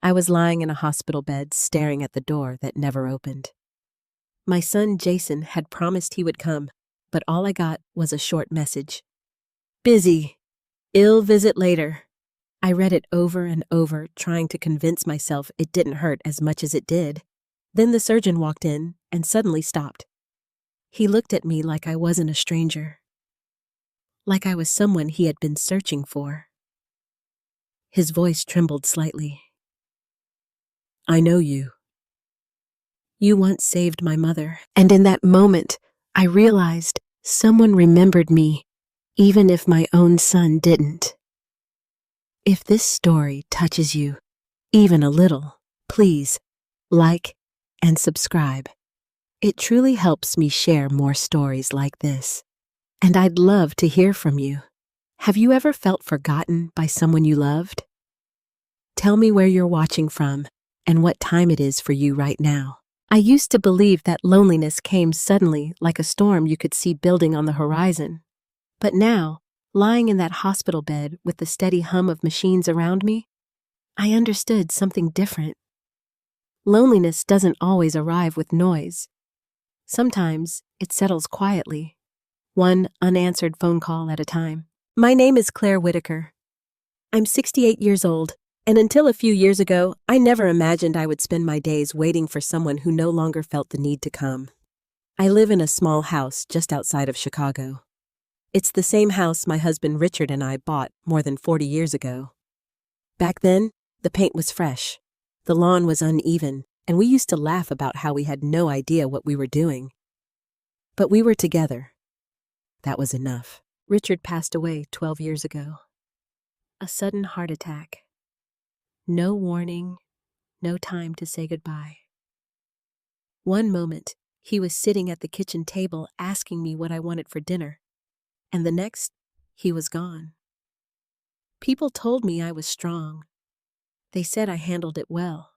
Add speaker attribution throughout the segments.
Speaker 1: I was lying in a hospital bed, staring at the door that never opened. My son Jason had promised he would come, but all I got was a short message. Busy. Ill visit later. I read it over and over, trying to convince myself it didn't hurt as much as it did. Then the surgeon walked in and suddenly stopped. He looked at me like I wasn't a stranger, like I was someone he had been searching for. His voice trembled slightly. I know you. You once saved my mother, and in that moment, I realized someone remembered me, even if my own son didn't. If this story touches you, even a little, please like and subscribe. It truly helps me share more stories like this. And I'd love to hear from you. Have you ever felt forgotten by someone you loved? Tell me where you're watching from and what time it is for you right now. I used to believe that loneliness came suddenly like a storm you could see building on the horizon. But now, lying in that hospital bed with the steady hum of machines around me, I understood something different. Loneliness doesn't always arrive with noise. Sometimes it settles quietly, one unanswered phone call at a time. My name is Claire Whitaker. I'm 68 years old, and until a few years ago, I never imagined I would spend my days waiting for someone who no longer felt the need to come. I live in a small house just outside of Chicago. It's the same house my husband Richard and I bought more than 40 years ago. Back then, the paint was fresh, the lawn was uneven, and we used to laugh about how we had no idea what we were doing. But we were together. That was enough. Richard passed away 12 years ago. A sudden heart attack. No warning, no time to say goodbye. One moment, he was sitting at the kitchen table asking me what I wanted for dinner, and the next, he was gone. People told me I was strong. They said I handled it well.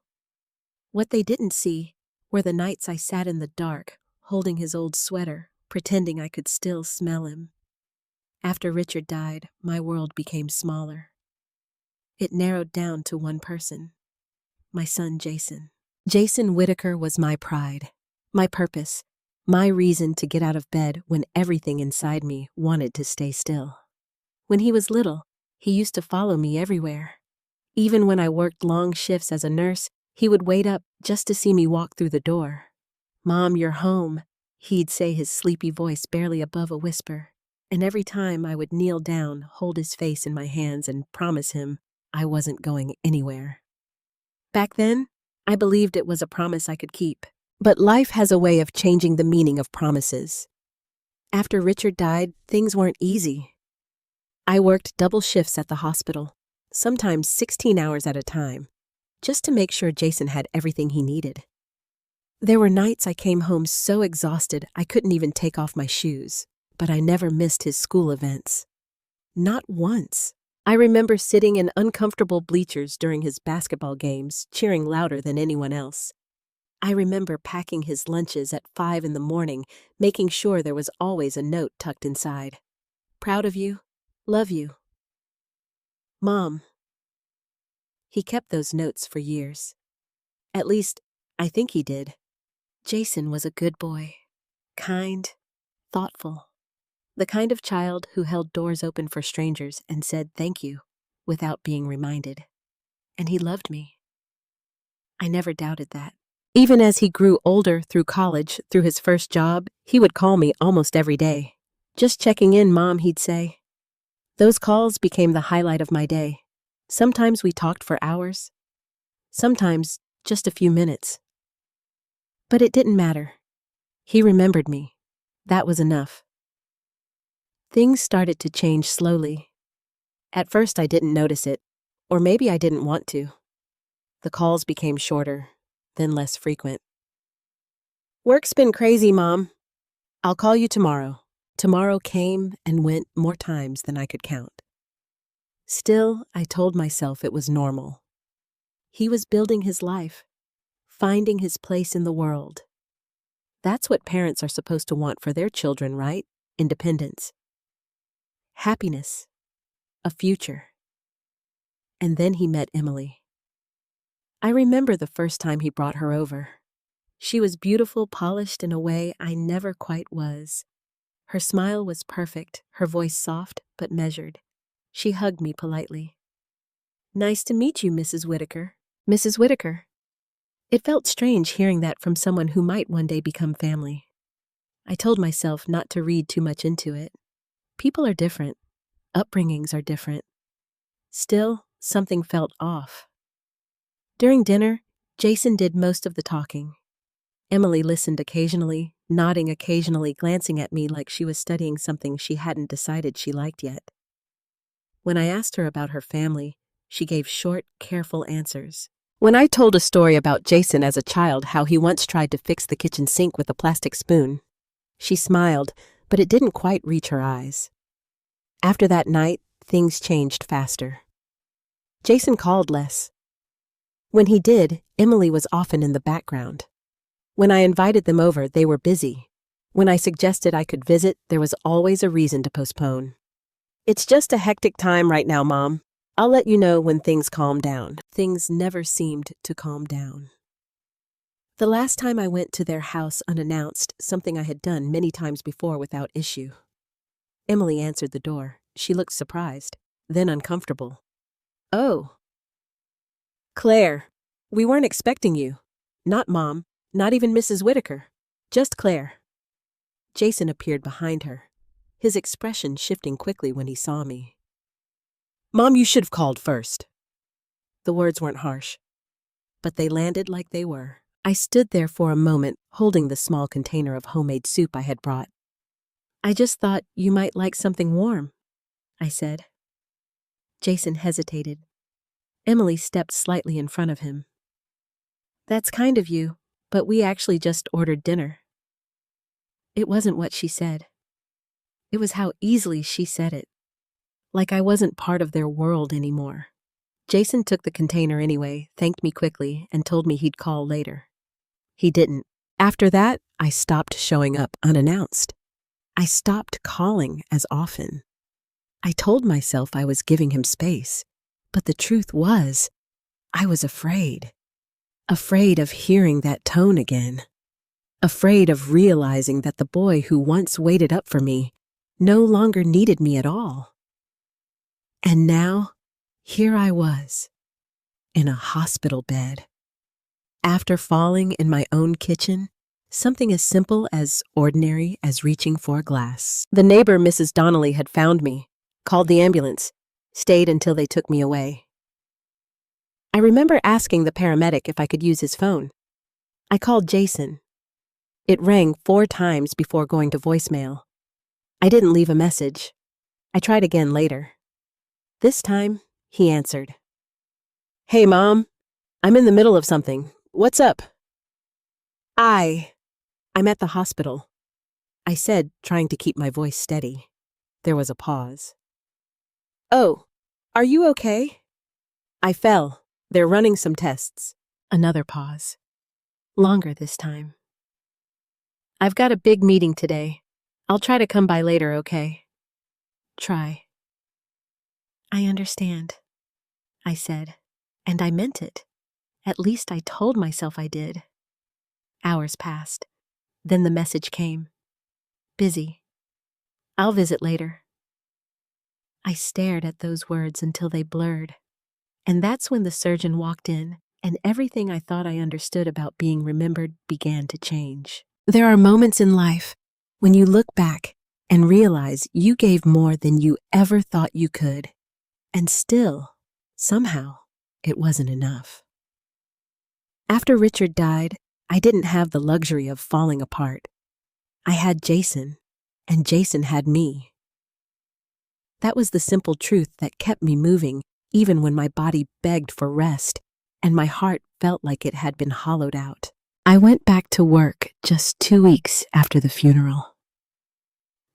Speaker 1: What they didn't see were the nights I sat in the dark, holding his old sweater, pretending I could still smell him. After Richard died, my world became smaller. It narrowed down to one person, my son Jason. Jason Whitaker was my pride, my purpose, my reason to get out of bed when everything inside me wanted to stay still. When he was little, he used to follow me everywhere. Even when I worked long shifts as a nurse, he would wait up just to see me walk through the door. Mom, you're home, he'd say, his sleepy voice barely above a whisper. And every time I would kneel down, hold his face in my hands, and promise him I wasn't going anywhere. Back then, I believed it was a promise I could keep. But life has a way of changing the meaning of promises. After Richard died, things weren't easy. I worked double shifts at the hospital, sometimes 16 hours at a time, just to make sure Jason had everything he needed. There were nights I came home so exhausted I couldn't even take off my shoes, but I never missed his school events. Not once. I remember sitting in uncomfortable bleachers during his basketball games, cheering louder than anyone else. I remember packing his lunches at 5 in the morning, making sure there was always a note tucked inside. Proud of you. Love you. Mom. He kept those notes for years. At least, I think he did. Jason was a good boy. Kind, thoughtful. The kind of child who held doors open for strangers and said thank you without being reminded. And he loved me. I never doubted that. Even as he grew older through college, through his first job, he would call me almost every day. Just checking in, Mom, he'd say. Those calls became the highlight of my day. Sometimes we talked for hours. Sometimes just a few minutes. But it didn't matter. He remembered me. That was enough. Things started to change slowly. At first I didn't notice it, or maybe I didn't want to. The calls became shorter, then less frequent. Work's been crazy, Mom. I'll call you tomorrow. Tomorrow came and went more times than I could count. Still, I told myself it was normal. He was building his life, finding his place in the world. That's what parents are supposed to want for their children, right? Independence. Happiness. A future. And then he met Emily. I remember the first time he brought her over. She was beautiful, polished in a way I never quite was. Her smile was perfect, her voice soft but measured. She hugged me politely. "Nice to meet you, Mrs. Whitaker." Mrs. Whitaker. It felt strange hearing that from someone who might one day become family. I told myself not to read too much into it. People are different. Upbringings are different. Still, something felt off. During dinner, Jason did most of the talking. Emily listened occasionally, nodding occasionally, glancing at me like she was studying something she hadn't decided she liked yet. When I asked her about her family, she gave short, careful answers. When I told a story about Jason as a child, how he once tried to fix the kitchen sink with a plastic spoon, she smiled, but it didn't quite reach her eyes. After that night, things changed faster. Jason called less. When he did, Emily was often in the background. When I invited them over, they were busy. When I suggested I could visit, there was always a reason to postpone. "It's just a hectic time right now, Mom. I'll let you know when things calm down." Things never seemed to calm down. The last time I went to their house unannounced, something I had done many times before without issue. Emily answered the door. She looked surprised, then uncomfortable. "Oh. Claire, we weren't expecting you. Not Mom, not even Mrs. Whitaker. Just Claire." Jason appeared behind her, his expression shifting quickly when he saw me. "Mom, you should have called first." The words weren't harsh, but they landed like they were. I stood there for a moment, holding the small container of homemade soup I had brought. "I just thought you might like something warm," I said. Jason hesitated. Emily stepped slightly in front of him. "That's kind of you, but we actually just ordered dinner." It wasn't what she said. It was how easily she said it. Like I wasn't part of their world anymore. Jason took the container anyway, thanked me quickly, and told me he'd call later. He didn't. After that, I stopped showing up unannounced. I stopped calling as often. I told myself I was giving him space, but the truth was, I was afraid. Afraid of hearing that tone again. Afraid of realizing that the boy who once waited up for me no longer needed me at all. And now, here I was, in a hospital bed. After falling in my own kitchen, something as simple as ordinary as reaching for a glass. The neighbor, Mrs. Donnelly, had found me, called the ambulance, stayed until they took me away. I remember asking the paramedic if I could use his phone. I called Jason. It rang 4 times before going to voicemail. I didn't leave a message. I tried again later. This time, he answered. "Hey, Mom. I'm in the middle of something. What's up?" I'm at the hospital," I said, trying to keep my voice steady. There was a pause. "Oh, are you okay?" "I fell. They're running some tests." Another pause. Longer this time. "I've got a big meeting today. I'll try to come by later, okay?" "Try." "I understand," I said, and I meant it. At least I told myself I did. Hours passed. Then the message came. "Busy. I'll visit later." I stared at those words until they blurred. And that's when the surgeon walked in, and everything I thought I understood about being remembered began to change. There are moments in life when you look back and realize you gave more than you ever thought you could. And still, somehow, it wasn't enough. After Richard died, I didn't have the luxury of falling apart. I had Jason, and Jason had me. That was the simple truth that kept me moving, even when my body begged for rest, and my heart felt like it had been hollowed out. I went back to work just 2 weeks after the funeral.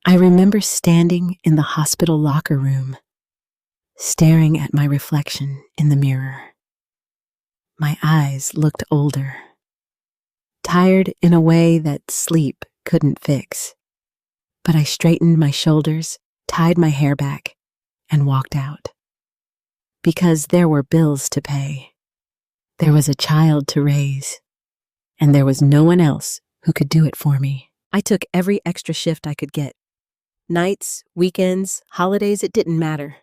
Speaker 1: I remember standing in the hospital locker room, staring at my reflection in the mirror. My eyes looked older, tired in a way that sleep couldn't fix. But I straightened my shoulders, tied my hair back, and walked out. Because there were bills to pay. There was a child to raise, and there was no one else who could do it for me. I took every extra shift I could get. Nights, weekends, holidays, it didn't matter.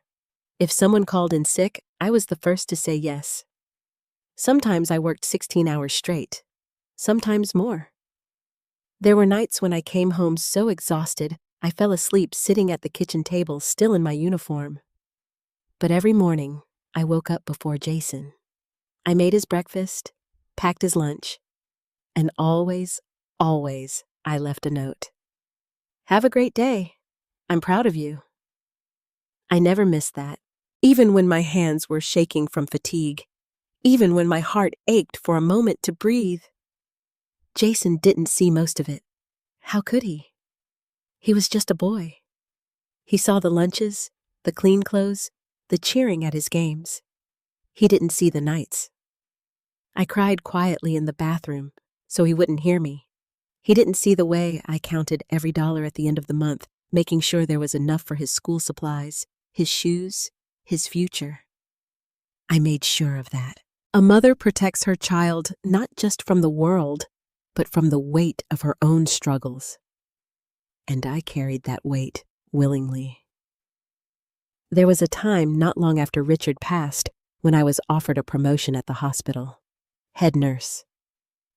Speaker 1: If someone called in sick, I was the first to say yes. Sometimes I worked 16 hours straight, sometimes more. There were nights when I came home so exhausted, I fell asleep sitting at the kitchen table still in my uniform. But every morning, I woke up before Jason. I made his breakfast, packed his lunch, and always, I left a note. Have a great day. I'm proud of you. I never missed that, even when my hands were shaking from fatigue, even when my heart ached for a moment to breathe. Jason didn't see most of it. How could he? He was just a boy. He saw the lunches, the clean clothes, the cheering at his games. He didn't see the nights. I cried quietly in the bathroom so he wouldn't hear me. He didn't see the way I counted every dollar at the end of the month, making sure there was enough for his school supplies, his shoes, his future. I made sure of that. A mother protects her child not just from the world, but from the weight of her own struggles. And I carried that weight willingly. There was a time not long after Richard passed when I was offered a promotion at the hospital. Head nurse.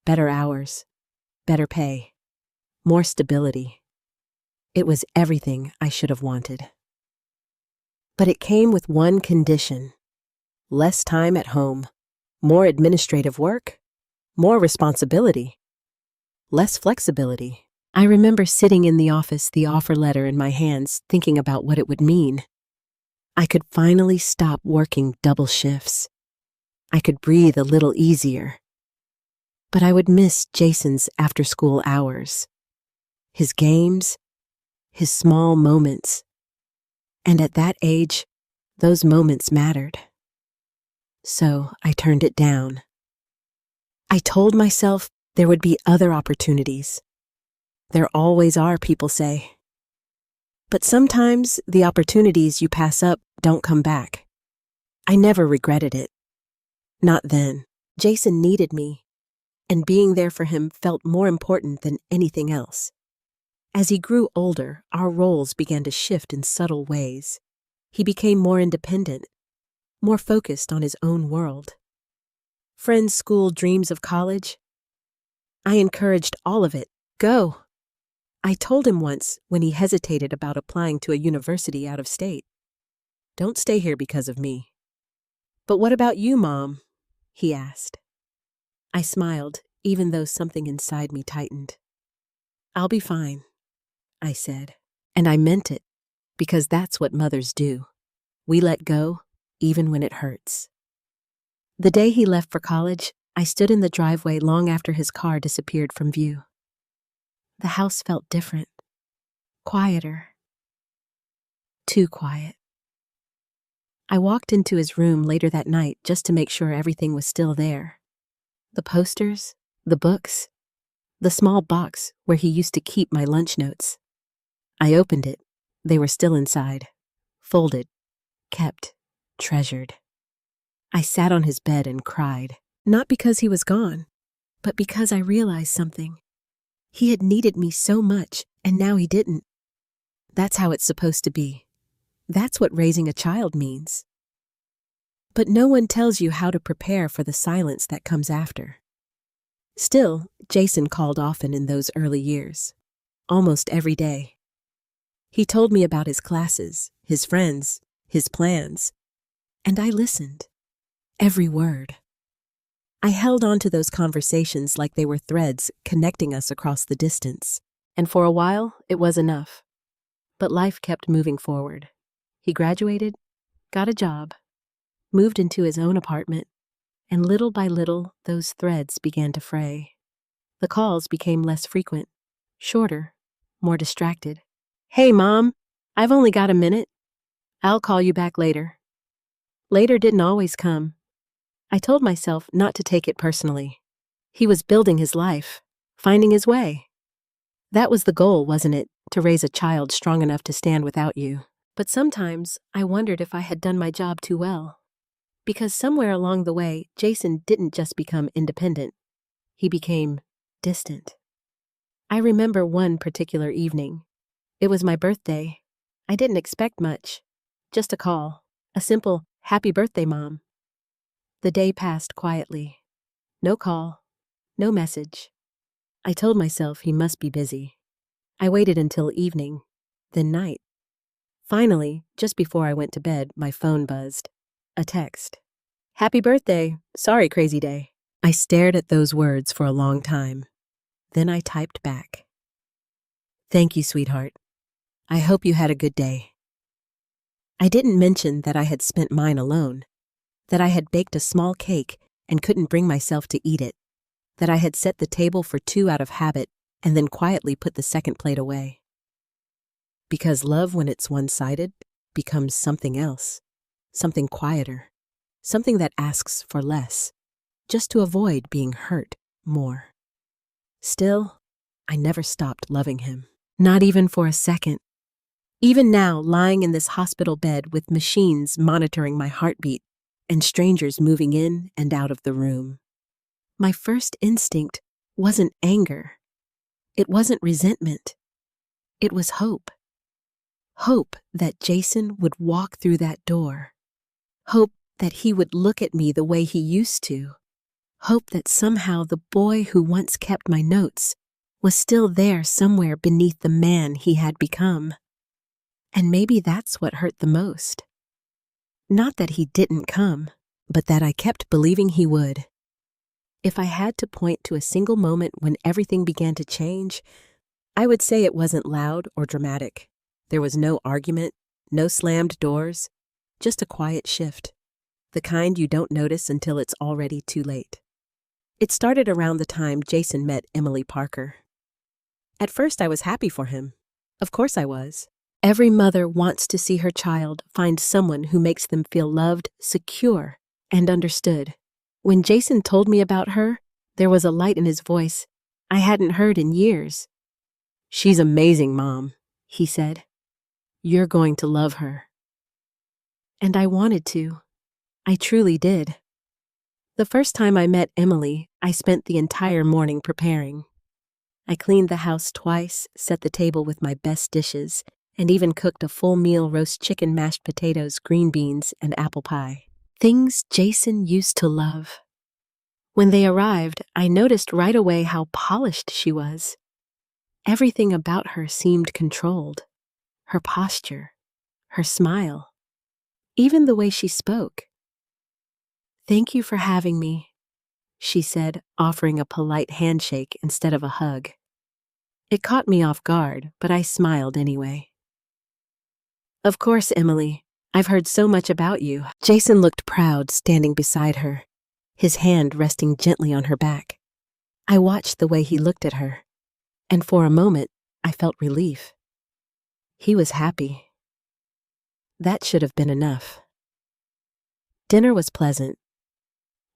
Speaker 1: Better hours. Better pay. More stability. It was everything I should have wanted. But it came with one condition. Less time at home. More administrative work. More responsibility. Less flexibility. I remember sitting in the office, the offer letter in my hands, thinking about what it would mean. I could finally stop working double shifts. I could breathe a little easier. But I would miss Jason's after-school hours, his games, his small moments. And at that age, those moments mattered. So I turned it down. I told myself there would be other opportunities. There always are, people say. But sometimes the opportunities you pass up don't come back. I never regretted it. Not then. Jason needed me, and being there for him felt more important than anything else. As he grew older, our roles began to shift in subtle ways. He became more independent, more focused on his own world. Friends' school, dreams of college. I encouraged all of it. Go. I told him once when he hesitated about applying to a university out of state. Don't stay here because of me. But what about you, Mom? He asked. I smiled, even though something inside me tightened. I'll be fine, I said. And I meant it, because that's what mothers do. We let go, even when it hurts. The day he left for college, I stood in the driveway long after his car disappeared from view. The house felt different, quieter, too quiet. I walked into his room later that night just to make sure everything was still there. The posters, the books, the small box where he used to keep my lunch notes. I opened it. They were still inside, folded, kept, treasured. I sat on his bed and cried, not because he was gone, but because I realized something. He had needed me so much, and now he didn't. That's how it's supposed to be. That's what raising a child means. But no one tells you how to prepare for the silence that comes after. Still, Jason called often in those early years, almost every day. He told me about his classes, his friends, his plans, and I listened. Every word. I held on to those conversations like they were threads connecting us across the distance, and for a while, it was enough. But life kept moving forward. He graduated, got a job, moved into his own apartment, and little by little, those threads began to fray. The calls became less frequent, shorter, more distracted. Hey, Mom, I've only got a minute. I'll call you back later. Later didn't always come. I told myself not to take it personally. He was building his life, finding his way. That was the goal, wasn't it, to raise a child strong enough to stand without you? But sometimes I wondered if I had done my job too well. Because somewhere along the way, Jason didn't just become independent. He became distant. I remember one particular evening. It was my birthday. I didn't expect much. Just a call. A simple, "Happy birthday, Mom." The day passed quietly. No call. No message. I told myself he must be busy. I waited until evening, then night. Finally, just before I went to bed, my phone buzzed. A text. "Happy birthday. Sorry, crazy day." I stared at those words for a long time. Then I typed back. "Thank you, sweetheart. I hope you had a good day." I didn't mention that I had spent mine alone, that I had baked a small cake and couldn't bring myself to eat it, that I had set the table for 2 out of habit and then quietly put the second plate away. Because love, when it's one-sided, becomes something else, something quieter, something that asks for less, just to avoid being hurt more. Still, I never stopped loving him, not even for a second. Even now, lying in this hospital bed with machines monitoring my heartbeat and strangers moving in and out of the room, my first instinct wasn't anger. It wasn't resentment. It was hope. Hope that Jason would walk through that door. Hope that he would look at me the way he used to. Hope that somehow the boy who once kept my notes was still there somewhere beneath the man he had become. And maybe that's what hurt the most. Not that he didn't come, but that I kept believing he would. If I had to point to a single moment when everything began to change, I would say it wasn't loud or dramatic. There was no argument, no slammed doors, just a quiet shift, the kind you don't notice until it's already too late. It started around the time Jason met Emily Parker. At first, I was happy for him. Of course I was. Every mother wants to see her child find someone who makes them feel loved, secure, and understood. When Jason told me about her, there was a light in his voice I hadn't heard in years. "She's amazing, Mom," he said. "You're going to love her." And I wanted to. I truly did. The first time I met Emily, I spent the entire morning preparing. I cleaned the house twice, set the table with my best dishes, and even cooked a full meal roast chicken, mashed potatoes, green beans, and apple pie. Things Jason used to love. When they arrived, I noticed right away how polished she was. Everything about her seemed controlled. Her posture, her smile, even the way she spoke. "Thank you for having me," she said, offering a polite handshake instead of a hug. It caught me off guard, but I smiled anyway. "Of course, Emily. I've heard so much about you." Jason looked proud standing beside her, his hand resting gently on her back. I watched the way he looked at her, and for a moment, I felt relief. He was happy. That should have been enough. Dinner was pleasant,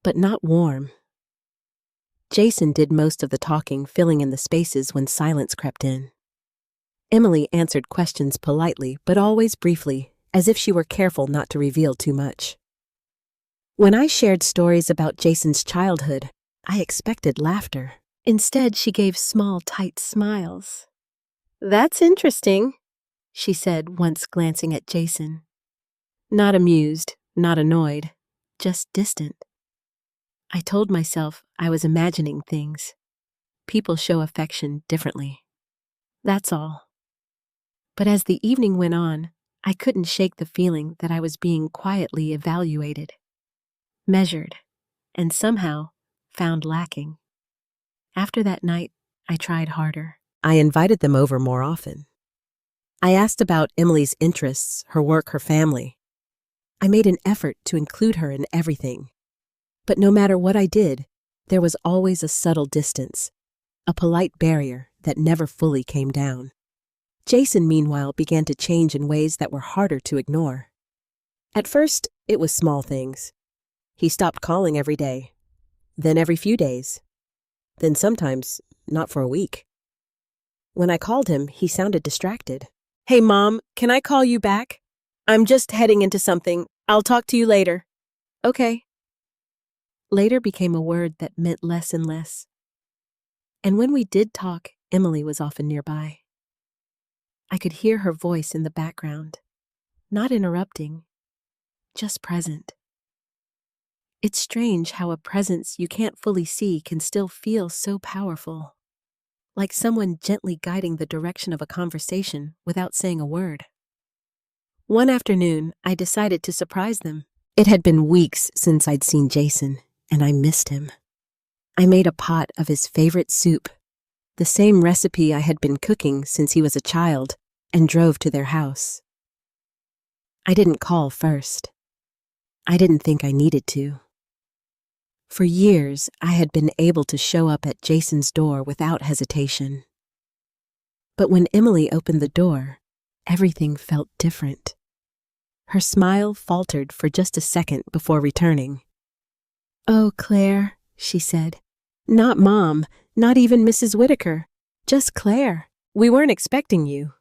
Speaker 1: but not warm. Jason did most of the talking, filling in the spaces when silence crept in. Emily answered questions politely, but always briefly, as if she were careful not to reveal too much. When I shared stories about Jason's childhood, I expected laughter. Instead, she gave small, tight smiles. "That's interesting," she said, once glancing at Jason. Not amused, not annoyed, just distant. I told myself I was imagining things. People show affection differently. That's all. But as the evening went on, I couldn't shake the feeling that I was being quietly evaluated, measured, and somehow found lacking. After that night, I tried harder. I invited them over more often. I asked about Emily's interests, her work, her family. I made an effort to include her in everything. But no matter what I did, there was always a subtle distance, a polite barrier that never fully came down. Jason, meanwhile, began to change in ways that were harder to ignore. At first, it was small things. He stopped calling every day, then every few days, then sometimes not for a week. When I called him, he sounded distracted. "Hey, Mom, can I call you back? I'm just heading into something. I'll talk to you later." Okay. Later became a word that meant less and less. And when we did talk, Emily was often nearby. I could hear her voice in the background, not interrupting, just present. It's strange how a presence you can't fully see can still feel so powerful, like someone gently guiding the direction of a conversation without saying a word. One afternoon, I decided to surprise them. It had been weeks since I'd seen Jason, and I missed him. I made a pot of his favorite soup, the same recipe I had been cooking since he was a child, and drove to their house. I didn't call first. I didn't think I needed to. For years, I had been able to show up at Jason's door without hesitation. But when Emily opened the door, everything felt different. Her smile faltered for just a second before returning. "Oh, Claire," she said. "Not Mom, not even Mrs. Whitaker. Just Claire. We weren't expecting you."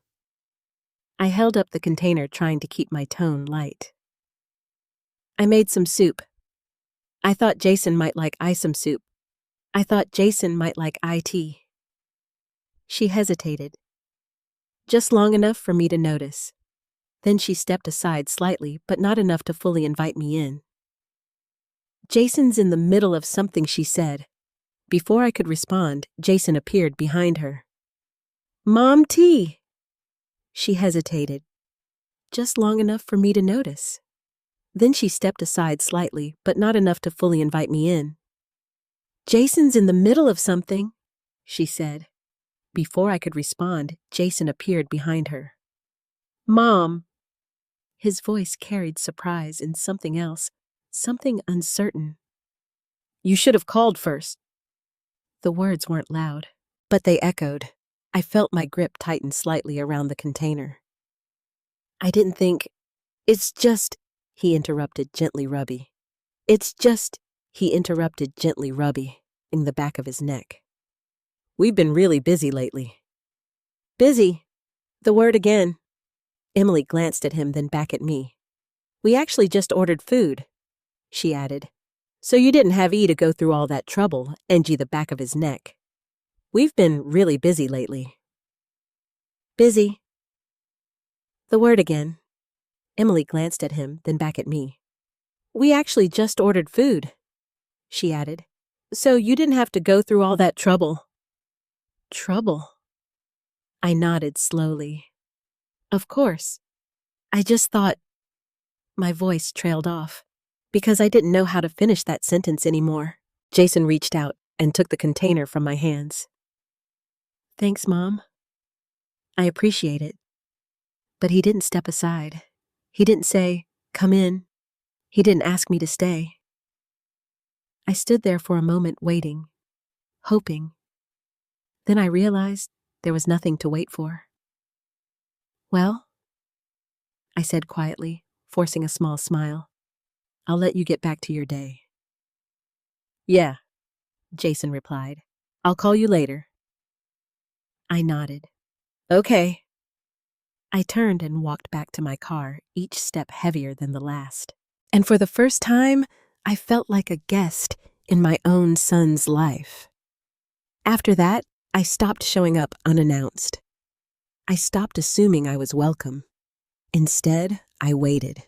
Speaker 1: I held up the container, trying to keep my tone light. "I made some soup. I thought Jason might like some soup. I thought Jason might like tea." She hesitated, just long enough for me to notice. Then she stepped aside slightly, but not enough to fully invite me in. "Jason's in the middle of something," she said. Before I could respond, Jason appeared behind her. "Mom, tea." She hesitated, just long enough for me to notice. Then she stepped aside slightly, but not enough to fully invite me in. "Jason's in the middle of something," she said. Before I could respond, Jason appeared behind her. "Mom." His voice carried surprise and something else, something uncertain. "You should have called first." The words weren't loud, but they echoed. I felt my grip tighten slightly around the container. "I didn't think. It's just," he interrupted, gently rubbing in the back of his neck. "We've been really busy lately." "Busy? The word again." Emily glanced at him, then back at me. "We actually just ordered food," she added. "So you didn't have to go through all that trouble," the back of his neck. "We've been really busy lately." "Busy? The word again." Emily glanced at him, then back at me. "We actually just ordered food," she added. "So you didn't have to go through all that trouble." "Trouble?" I nodded slowly. "Of course. I just thought—" My voice trailed off, because I didn't know how to finish that sentence anymore. Jason reached out and took the container from my hands. "Thanks, Mom. I appreciate it." But he didn't step aside. He didn't say, "Come in." He didn't ask me to stay. I stood there for a moment waiting, hoping. Then I realized there was nothing to wait for. "Well," I said quietly, forcing a small smile, "I'll let you get back to your day." "Yeah," Jason replied. "I'll call you later." I nodded. "Okay." I turned and walked back to my car, each step heavier than the last. And for the first time, I felt like a guest in my own son's life. After that, I stopped showing up unannounced. I stopped assuming I was welcome. Instead, I waited.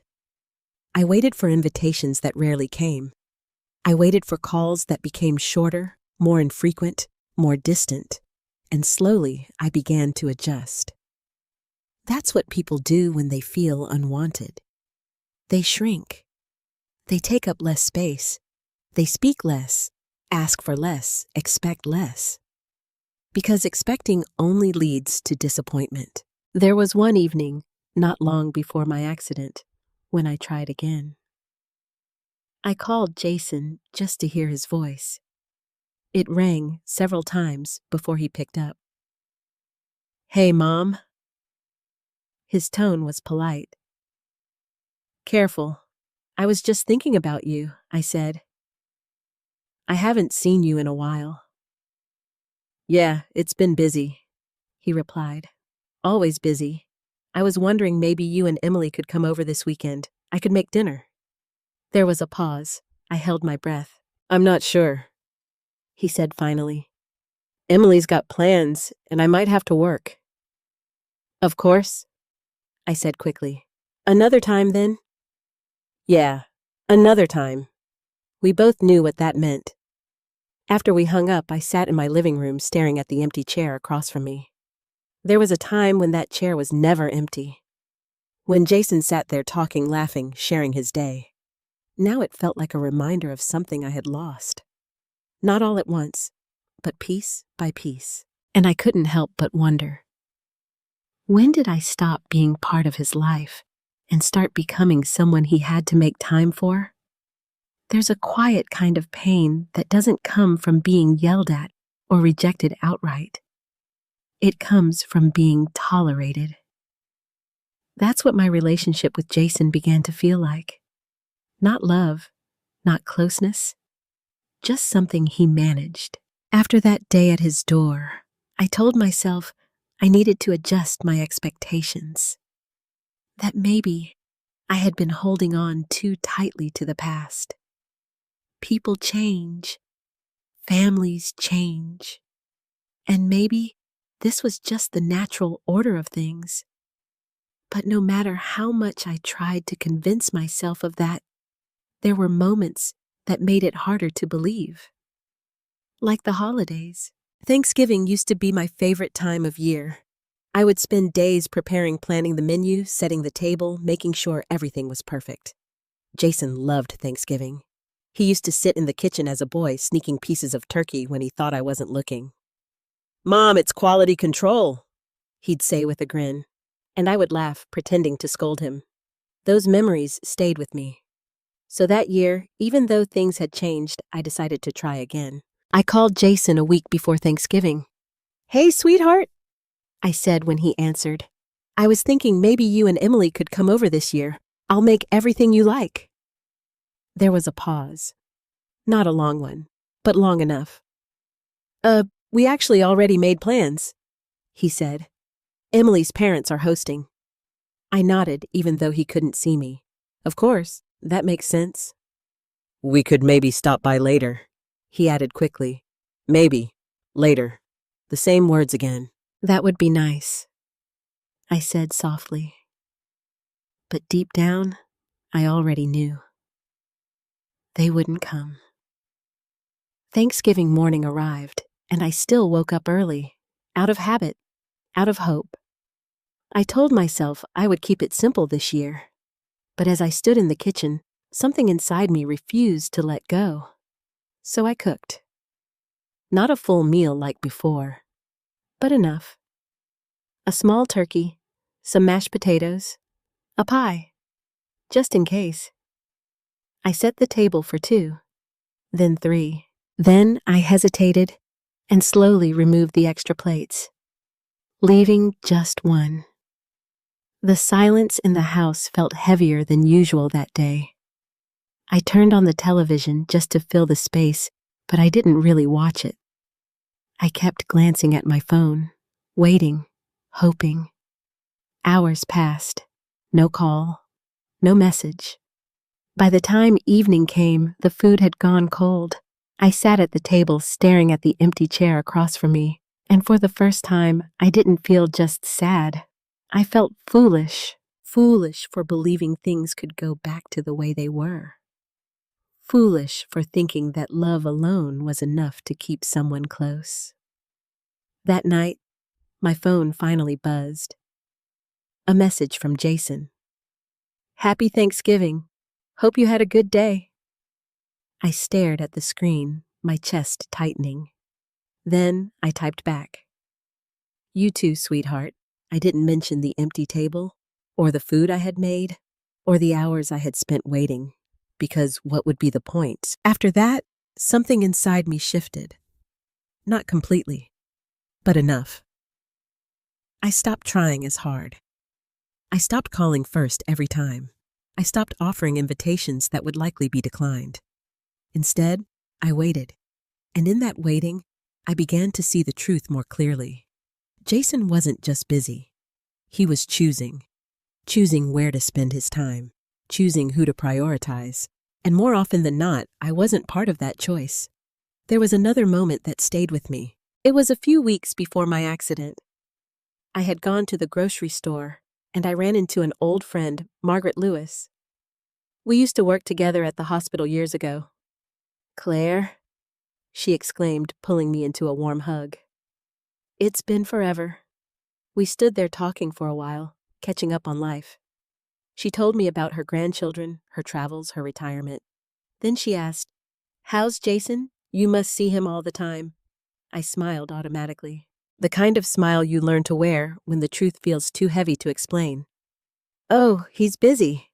Speaker 1: I waited for invitations that rarely came. I waited for calls that became shorter, more infrequent, more distant. And slowly, I began to adjust. That's what people do when they feel unwanted. They shrink. They take up less space. They speak less, ask for less, expect less. Because expecting only leads to disappointment. There was one evening, not long before my accident, when I tried again. I called Jason just to hear his voice. It rang several times before he picked up. "Hey, Mom." His tone was polite. "Careful. I was just thinking about you," I said. "I haven't seen you in a while." "Yeah, it's been busy," he replied. "Always busy. I was wondering maybe you and Emily could come over this weekend. I could make dinner." There was a pause. I held my breath. "I'm not sure," he said finally. "Emily's got plans, and I might have to work." "Of course," I said quickly. "Another time, then?" "Yeah, another time." We both knew what that meant. After we hung up, I sat in my living room staring at the empty chair across from me. There was a time when that chair was never empty. When Jason sat there talking, laughing, sharing his day. Now it felt like a reminder of something I had lost. Not all at once, but piece by piece. And I couldn't help but wonder, when did I stop being part of his life and start becoming someone he had to make time for? There's a quiet kind of pain that doesn't come from being yelled at or rejected outright. It comes from being tolerated. That's what my relationship with Jason began to feel like. Not love, not closeness, just something he managed. After that day at his door, I told myself I needed to adjust my expectations. That maybe I had been holding on too tightly to the past. People change, families change, and maybe this was just the natural order of things. But no matter how much I tried to convince myself of that, there were moments that made it harder to believe. Like the holidays. Thanksgiving used to be my favorite time of year. I would spend days planning the menu, setting the table, making sure everything was perfect. Jason loved Thanksgiving. He used to sit in the kitchen as a boy, sneaking pieces of turkey when he thought I wasn't looking. "Mom, it's quality control," he'd say with a grin, and I would laugh, pretending to scold him. Those memories stayed with me. So that year, even though things had changed, I decided to try again. I called Jason a week before Thanksgiving. "Hey, sweetheart," I said when he answered. "I was thinking maybe you and Emily could come over this year. I'll make everything you like." There was a pause. Not a long one, but long enough. We actually already made plans," he said. "Emily's parents are hosting." I nodded, even though he couldn't see me. "Of course, that makes sense." "We could maybe stop by later," he added quickly. "Maybe. Later." The same words again. "That would be nice," I said softly. But deep down, I already knew. They wouldn't come. Thanksgiving morning arrived, and I still woke up early, out of habit, out of hope. I told myself I would keep it simple this year, but as I stood in the kitchen, something inside me refused to let go. So I cooked. Not a full meal like before, but enough. A small turkey, some mashed potatoes, a pie, just in case. I set the table for 2, then 3. Then I hesitated and slowly removed the extra plates, leaving just 1. The silence in the house felt heavier than usual that day. I turned on the television just to fill the space, but I didn't really watch it. I kept glancing at my phone, waiting, hoping. Hours passed. No call, no message. By the time evening came, the food had gone cold. I sat at the table staring at the empty chair across from me, and for the first time, I didn't feel just sad. I felt foolish for believing things could go back to the way they were. Foolish for thinking that love alone was enough to keep someone close. That night, my phone finally buzzed. A message from Jason. "Happy Thanksgiving. Hope you had a good day." I stared at the screen, my chest tightening. Then I typed back. "You too, sweetheart. I didn't mention the empty table, or the food I had made, or the hours I had spent waiting, because what would be the point?" After that, something inside me shifted. Not completely, but enough. I stopped trying as hard. I stopped calling first every time. I stopped offering invitations that would likely be declined. Instead, I waited, and in that waiting, I began to see the truth more clearly. Jason wasn't just busy. He was choosing where to spend his time, choosing who to prioritize, And more often than not, I wasn't part of that choice. There was another moment that stayed with me. It was a few weeks before my accident. I had gone to the grocery store, and I ran into an old friend, Margaret Lewis. We used to work together at the hospital years ago. "Claire," she exclaimed, pulling me into a warm hug. "It's been forever." We stood there talking for a while, catching up on life. She told me about her grandchildren, her travels, her retirement. Then she asked, "How's Jason? You must see him all the time." I smiled automatically. The kind of smile you learn to wear when the truth feels too heavy to explain. "Oh, he's busy,"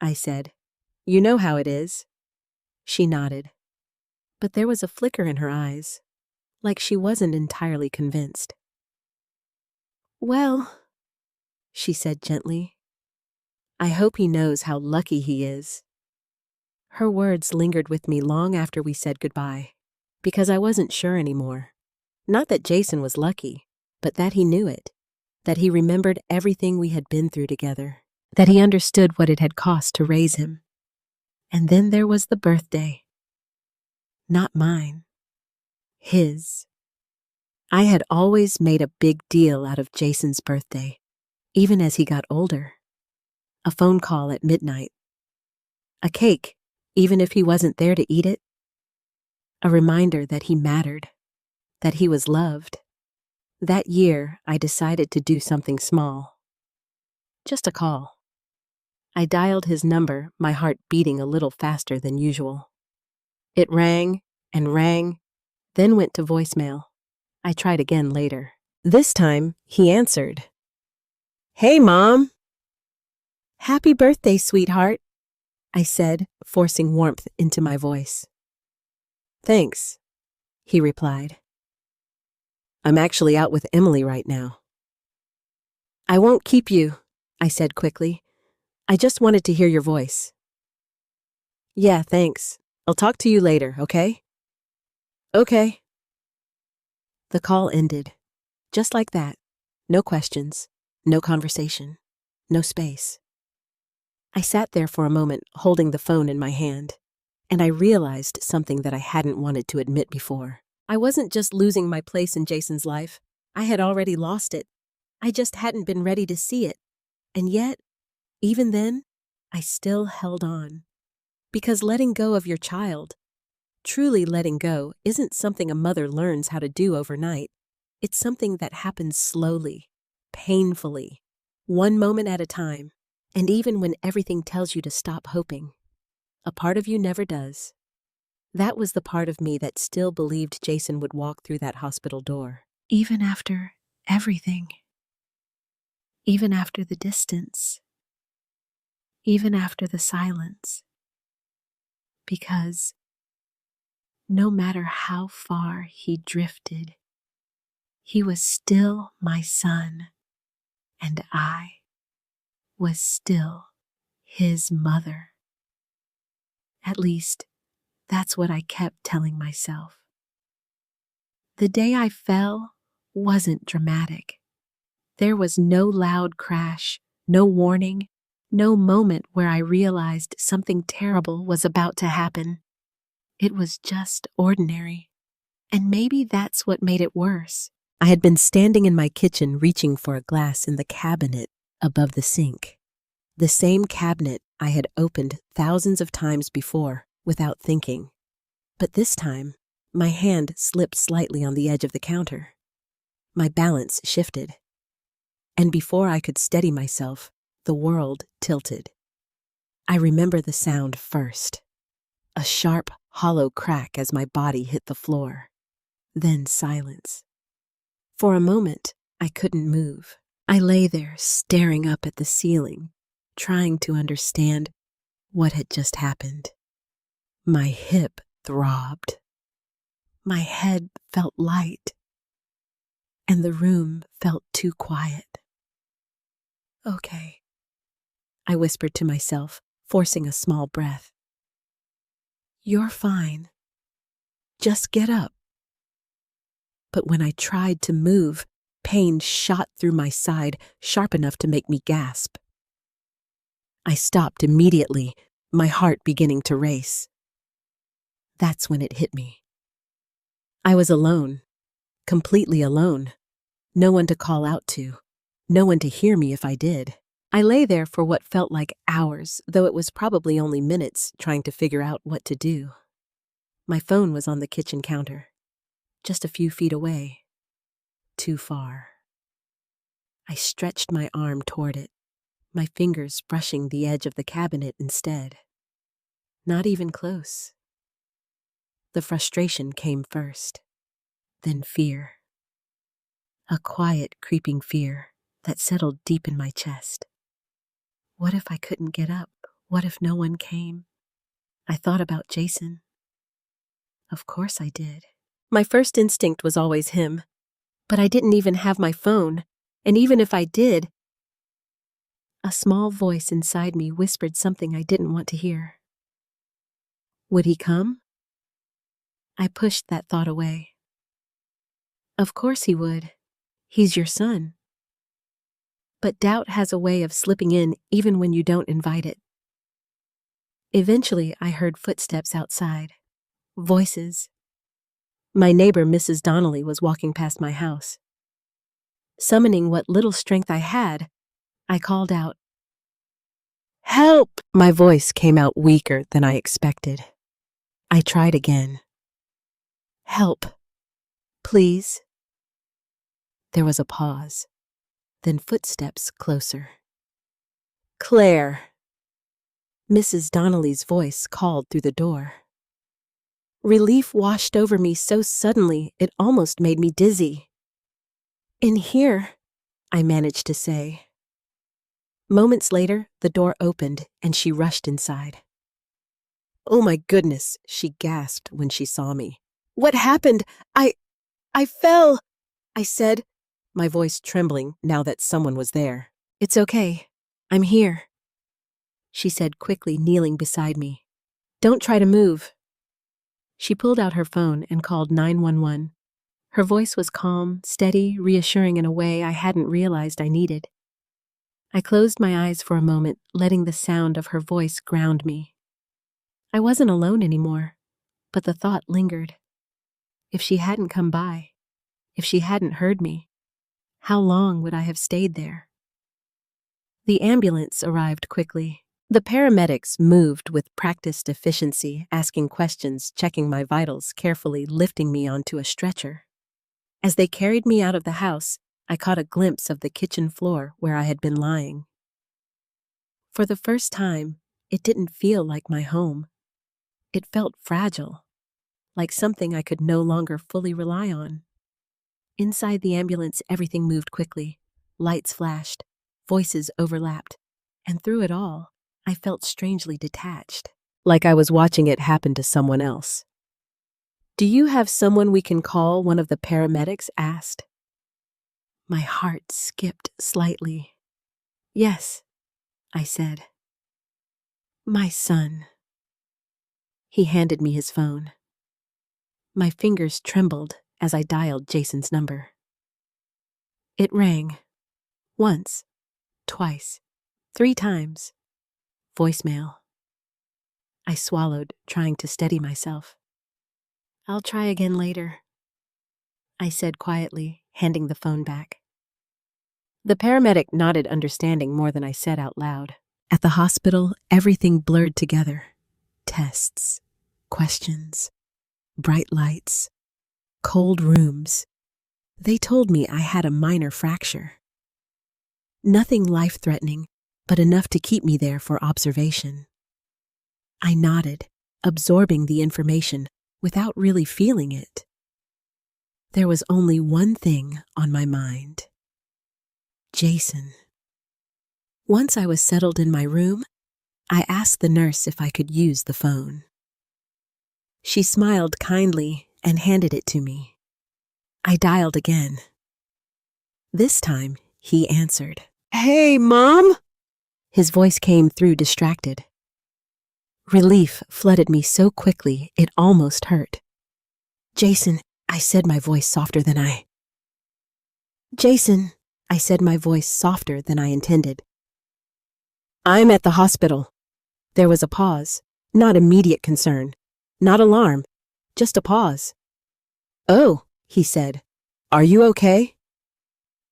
Speaker 1: I said. "You know how it is." She nodded. But there was a flicker in her eyes, like she wasn't entirely convinced. "Well," she said gently, "I hope he knows how lucky he is." Her words lingered with me long after we said goodbye, because I wasn't sure anymore. Not that Jason was lucky, but that he knew it, that he remembered everything we had been through together, that he understood what it had cost to raise him. And then there was the birthday. Not mine. His. I had always made a big deal out of Jason's birthday, even as he got older. A phone call at midnight. A cake, even if he wasn't there to eat it. A reminder that he mattered, that he was loved. That year, I decided to do something small. Just a call. I dialed his number, my heart beating a little faster than usual. It rang and rang, then went to voicemail. I tried again later. This time, he answered. "Hey, Mom." "Happy birthday, sweetheart," I said, forcing warmth into my voice. "Thanks," he replied. "I'm actually out with Emily right now." "I won't keep you," I said quickly. "I just wanted to hear your voice." "Yeah, thanks. I'll talk to you later, okay?" "Okay." The call ended. Just like that. No questions, no conversation, no space. I sat there for a moment, holding the phone in my hand, and I realized something that I hadn't wanted to admit before. I wasn't just losing my place in Jason's life. I had already lost it. I just hadn't been ready to see it. And yet, even then, I still held on. Because letting go of your child, truly letting go, isn't something a mother learns how to do overnight. It's something that happens slowly, painfully, one moment at a time, and even when everything tells you to stop hoping, a part of you never does. That was the part of me that still believed Jason would walk through that hospital door. Even after everything. Even after the distance. Even after the silence. Because no matter how far he drifted, he was still my son, and I was still his mother. At least, that's what I kept telling myself. The day I fell wasn't dramatic. There was no loud crash, no warning, no moment where I realized something terrible was about to happen. It was just ordinary. And maybe that's what made it worse. I had been standing in my kitchen reaching for a glass in the cabinet above the sink. The same cabinet I had opened thousands of times before without thinking. But this time, my hand slipped slightly on the edge of the counter. My balance shifted. And before I could steady myself, the world tilted. I remember the sound first. A sharp, hollow crack as my body hit the floor. Then silence. For a moment, I couldn't move. I lay there staring up at the ceiling, trying to understand what had just happened. My hip throbbed. My head felt light. And the room felt too quiet. "Okay," I whispered to myself, forcing a small breath. "You're fine. Just get up." But when I tried to move, pain shot through my side, sharp enough to make me gasp. I stopped immediately, my heart beginning to race. That's when it hit me. I was alone, completely alone. No one to call out to, no one to hear me if I did. I lay there for what felt like hours, though it was probably only minutes, trying to figure out what to do. My phone was on the kitchen counter, just a few feet away. Too far. I stretched my arm toward it, my fingers brushing the edge of the cabinet instead. Not even close. The frustration came first, then fear. A quiet, creeping fear that settled deep in my chest. What if I couldn't get up? What if no one came? I thought about Jason. Of course I did. My first instinct was always him, but I didn't even have my phone, and even if I did, a small voice inside me whispered something I didn't want to hear. Would he come? I pushed that thought away. Of course he would. He's your son. But doubt has a way of slipping in even when you don't invite it. Eventually, I heard footsteps outside. Voices. My neighbor, Mrs. Donnelly, was walking past my house. Summoning what little strength I had, I called out. Help! My voice came out weaker than I expected. I tried again. Help. Please. There was a pause, then footsteps closer. Claire. Mrs. Donnelly's voice called through the door. Relief washed over me so suddenly it almost made me dizzy. In here, I managed to say. Moments later, the door opened and she rushed inside. Oh my goodness, she gasped when she saw me. What happened? I fell, I said, my voice trembling now that someone was there. It's okay. I'm here, she said quickly, kneeling beside me. Don't try to move. She pulled out her phone and called 911. Her voice was calm, steady, reassuring in a way I hadn't realized I needed. I closed my eyes for a moment, letting the sound of her voice ground me. I wasn't alone anymore, but the thought lingered. If she hadn't come by, if she hadn't heard me, how long would I have stayed there? The ambulance arrived quickly. The paramedics moved with practiced efficiency, asking questions, checking my vitals, carefully lifting me onto a stretcher. As they carried me out of the house, I caught a glimpse of the kitchen floor where I had been lying. For the first time, it didn't feel like my home. It felt fragile, like something I could no longer fully rely on. Inside the ambulance, everything moved quickly. Lights flashed, voices overlapped, and through it all, I felt strangely detached, like I was watching it happen to someone else. Do you have someone we can call? One of the paramedics asked. My heart skipped slightly. Yes, I said. My son. He handed me his phone. My fingers trembled as I dialed Jason's number. It rang. Once, twice, 3 times. Voicemail. I swallowed, trying to steady myself. I'll try again later, I said quietly, handing the phone back. The paramedic nodded, understanding more than I said out loud. At the hospital, everything blurred together. Tests, questions, bright lights, cold rooms. They told me I had a minor fracture. Nothing life-threatening, but enough to keep me there for observation. I nodded, absorbing the information without really feeling it. There was only one thing on my mind. Jason. Once I was settled in my room, I asked the nurse if I could use the phone. She smiled kindly and handed it to me. I dialed again. This time, he answered. Hey, Mom! His voice came through distracted. Relief flooded me so quickly it almost hurt. Jason, I said, my voice softer than I. Jason, I said, my voice softer than I intended. I'm at the hospital. There was a pause. Not immediate concern. Not alarm. Just a pause. "Oh," he said. "Are you okay?"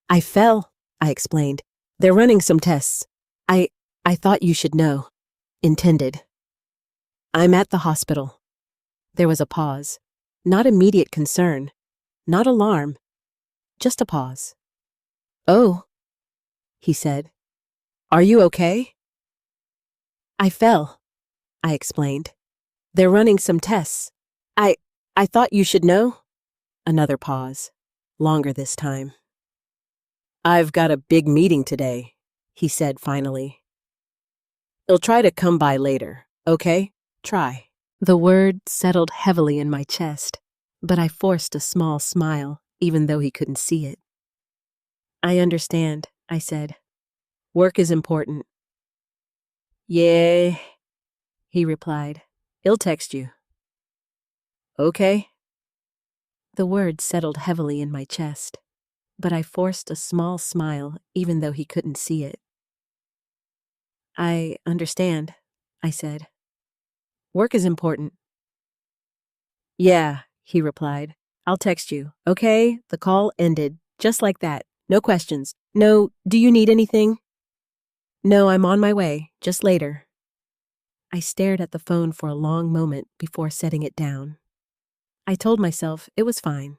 Speaker 1: "I fell," I explained. "They're running some tests. I thought you should know." Intended. "I'm at the hospital." There was a pause. Not immediate concern. Not alarm. Just a pause. "Oh," he said. "Are you okay?" "I fell," I explained. "They're running some tests. I thought you should know." Another pause. Longer this time. "I've got a big meeting today," he said finally. "I'll try to come by later, okay? Try." The word settled heavily in my chest, but I forced a small smile, even though he couldn't see it. "I understand," I said. "Work is important." "Yeah," he replied. "He'll text you." "Okay." The word settled heavily in my chest, but I forced a small smile, even though he couldn't see it. "I understand," I said. "Work is important." "Yeah," he replied. "I'll text you, okay?" The call ended, just like that. No questions. No, "Do you need anything?" "No, I'm on my way, just later." I stared at the phone for a long moment before setting it down. I told myself it was fine.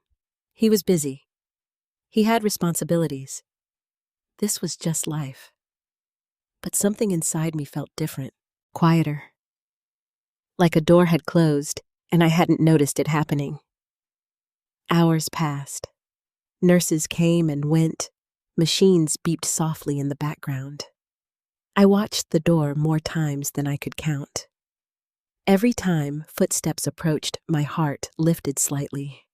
Speaker 1: He was busy. He had responsibilities. This was just life. But something inside me felt different, quieter. Like a door had closed, and I hadn't noticed it happening. Hours passed. Nurses came and went. Machines beeped softly in the background. I watched the door more times than I could count. Every time footsteps approached, my heart lifted slightly.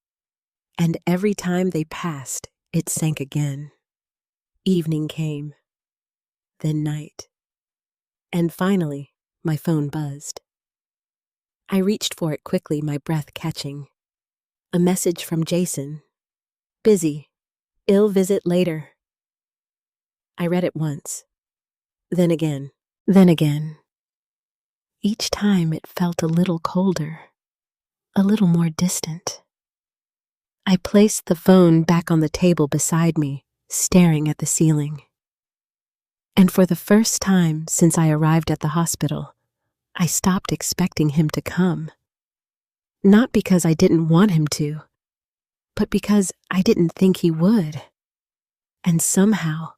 Speaker 1: And every time they passed, it sank again. Evening came. Then night. And finally, my phone buzzed. I reached for it quickly, my breath catching. A message from Jason. "Busy. I'll visit later." I read it once. Then again. Then again. Each time it felt a little colder. A little more distant. I placed the phone back on the table beside me, staring at the ceiling. And for the first time since I arrived at the hospital, I stopped expecting him to come. Not because I didn't want him to, but because I didn't think he would. And somehow,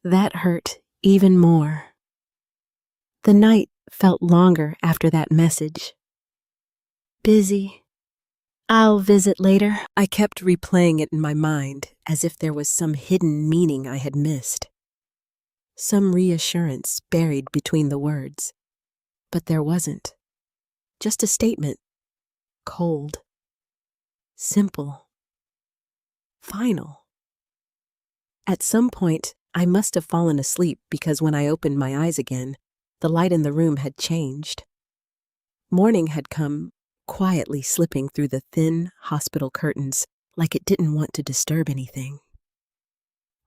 Speaker 1: that hurt even more. The night felt longer after that message. "Busy. I'll visit later." I kept replaying it in my mind as if there was some hidden meaning I had missed. Some reassurance buried between the words. But there wasn't. Just a statement. Cold. Simple. Final. At some point, I must have fallen asleep because when I opened my eyes again, the light in the room had changed. Morning had come, quietly slipping through the thin hospital curtains like it didn't want to disturb anything.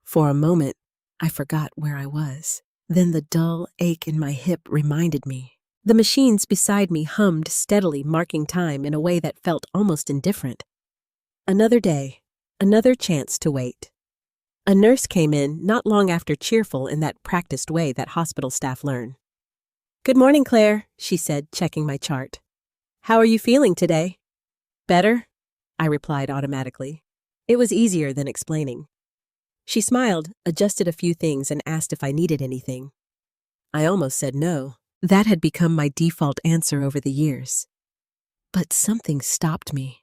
Speaker 1: For a moment, I forgot where I was. Then the dull ache in my hip reminded me. The machines beside me hummed steadily, marking time in a way that felt almost indifferent. Another day, another chance to wait. A nurse came in not long after, cheerful in that practiced way that hospital staff learn. "Good morning, Claire," she said, checking my chart. "How are you feeling today?" "Better," I replied automatically. It was easier than explaining. She smiled, adjusted a few things, and asked if I needed anything. I almost said no. That had become my default answer over the years. But something stopped me.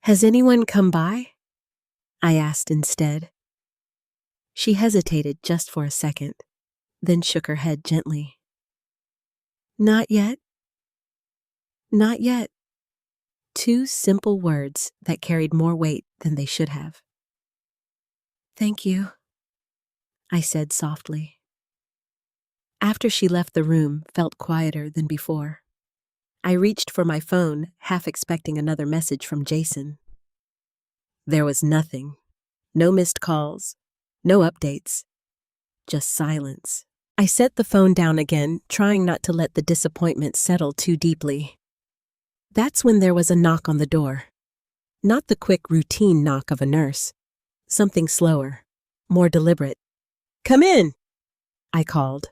Speaker 1: "Has anyone come by?" I asked instead. She hesitated just for a second, then shook her head gently. "Not yet. Not yet." Two simple words that carried more weight than they should have. "Thank you," I said softly. After she left, the room felt quieter than before. I reached for my phone, half expecting another message from Jason. There was nothing. No missed calls. No updates. Just silence. I set the phone down again, trying not to let the disappointment settle too deeply. That's when there was a knock on the door. Not the quick routine knock of a nurse. Something slower, more deliberate. "Come in," I called.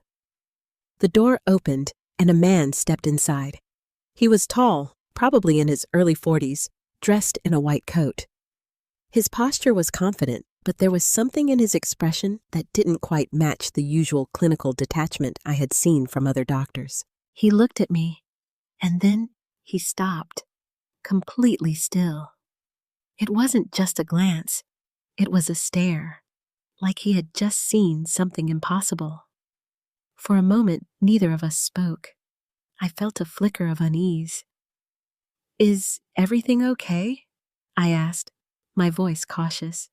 Speaker 1: The door opened and a man stepped inside. He was tall, probably in his early 40s, dressed in a white coat. His posture was confident, but there was something in his expression that didn't quite match the usual clinical detachment I had seen from other doctors. He looked at me, and then he stopped, completely still. It wasn't just a glance, it was a stare, like he had just seen something impossible. For a moment, neither of us spoke. I felt a flicker of unease. "Is everything okay?" I asked, my voice cautious.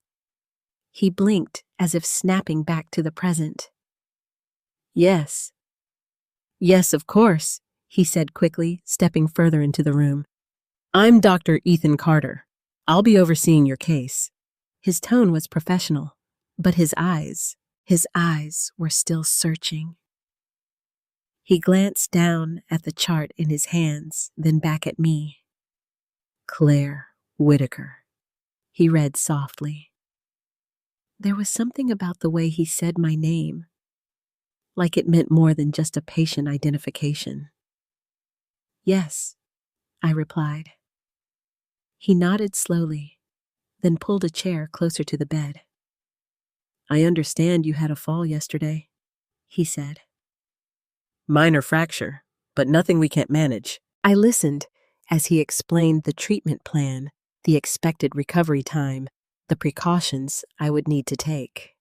Speaker 1: He blinked as if snapping back to the present. "Yes. Yes, of course," he said quickly, stepping further into the room. "I'm Dr. Ethan Carter. I'll be overseeing your case." His tone was professional, but his eyes were still searching. He glanced down at the chart in his hands, then back at me. "Claire Whitaker," he read softly. There was something about the way he said my name, like it meant more than just a patient identification. "Yes," I replied. He nodded slowly, then pulled a chair closer to the bed. "I understand you had a fall yesterday," he said. "Minor fracture, but nothing we can't manage." I listened as he explained the treatment plan, the expected recovery time, the precautions I would need to take.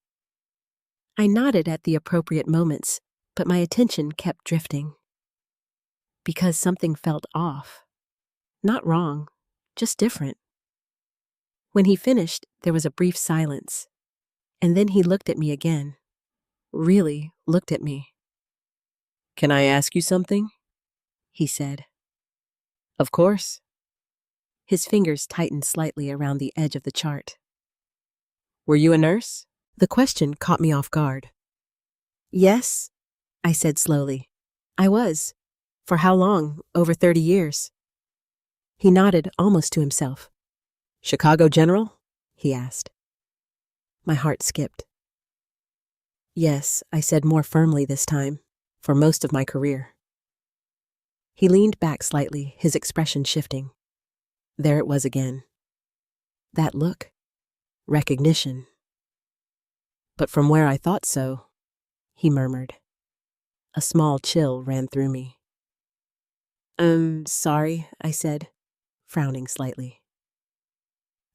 Speaker 1: I nodded at the appropriate moments, but my attention kept drifting. Because something felt off. Not wrong, just different. When he finished, there was a brief silence, and then he looked at me again. Really looked at me. "Can I ask you something?" he said. "Of course." His fingers tightened slightly around the edge of the chart. "Were you a nurse?" The question caught me off guard. "Yes," I said slowly. "I was. For how long? Over 30 years. He nodded almost to himself. "Chicago General?" he asked. My heart skipped. "Yes," I said more firmly this time, "for most of my career." He leaned back slightly, his expression shifting. There it was again. That look. Recognition. "But from where I thought so," he murmured. A small chill ran through me. Sorry," I said, frowning slightly.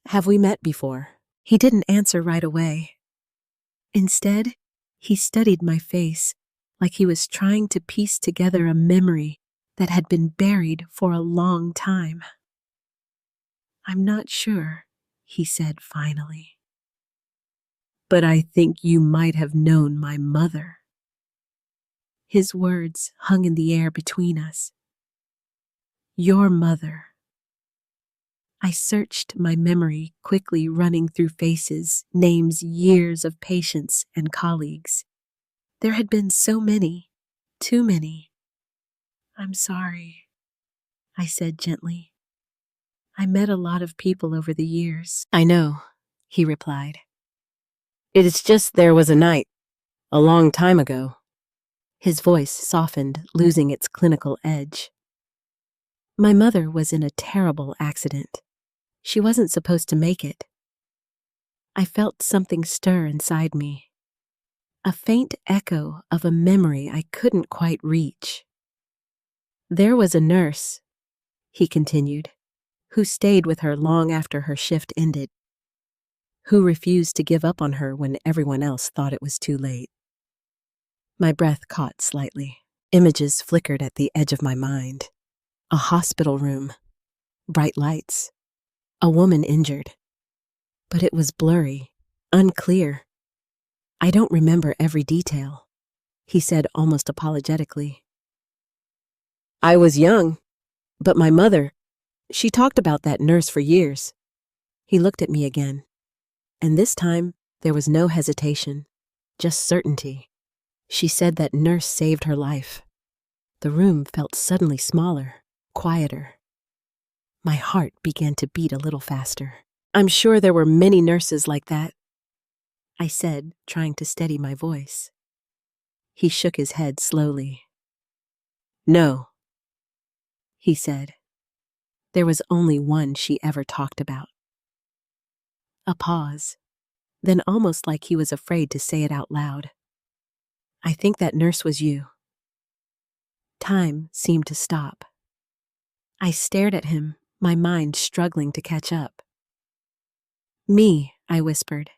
Speaker 1: "Have we met before?" He didn't answer right away. Instead, he studied my face like he was trying to piece together a memory that had been buried for a long time. "I'm not sure," he said finally. "But I think you might have known my mother." His words hung in the air between us. "Your mother." I searched my memory, quickly running through faces, names, years of patients and colleagues. There had been so many, too many. "I'm sorry," I said gently. "I met a lot of people over the years." "I know," he replied. "It's just there was a night, a long time ago." His voice softened, losing its clinical edge. "My mother was in a terrible accident. She wasn't supposed to make it." I felt something stir inside me. A faint echo of a memory I couldn't quite reach. "There was a nurse," he continued, "who stayed with her long after her shift ended, who refused to give up on her when everyone else thought it was too late." My breath caught slightly. Images flickered at the edge of my mind. A hospital room, bright lights, a woman injured. But it was blurry, unclear. "I don't remember every detail," he said almost apologetically. "I was young, but my mother, she talked about that nurse for years." He looked at me again, and this time there was no hesitation, just certainty. She said that nurse saved her life. The room felt suddenly smaller, quieter. My heart began to beat a little faster. I'm sure there were many nurses like that, I said, trying to steady my voice. He shook his head slowly. No, he said. There was only one she ever talked about. A pause, then almost like he was afraid to say it out loud. I think that nurse was you. Time seemed to stop. I stared at him, my mind struggling to catch up. Me, I whispered.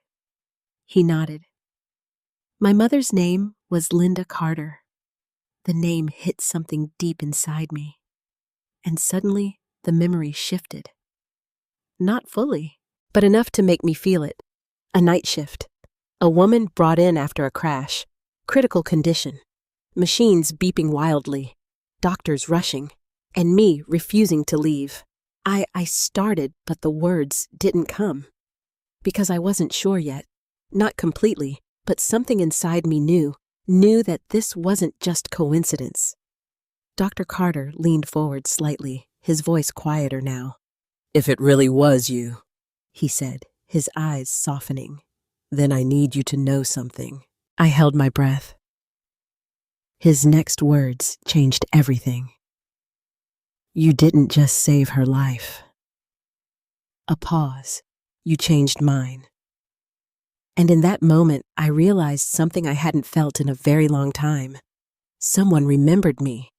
Speaker 1: He nodded. My mother's name was Linda Carter. The name hit something deep inside me, and suddenly the memory shifted. Not fully, but enough to make me feel it. A night shift. A woman brought in after a crash. Critical condition. Machines beeping wildly. Doctors rushing. And me refusing to leave. I started, but the words didn't come. Because I wasn't sure yet. Not completely, but something inside me knew that this wasn't just coincidence. Dr. Carter leaned forward slightly, his voice quieter now. If it really was you, he said, his eyes softening, then I need you to know something. I held my breath. His next words changed everything. You didn't just save her life. A pause. You changed mine. And in that moment, I realized something I hadn't felt in a very long time. Someone remembered me.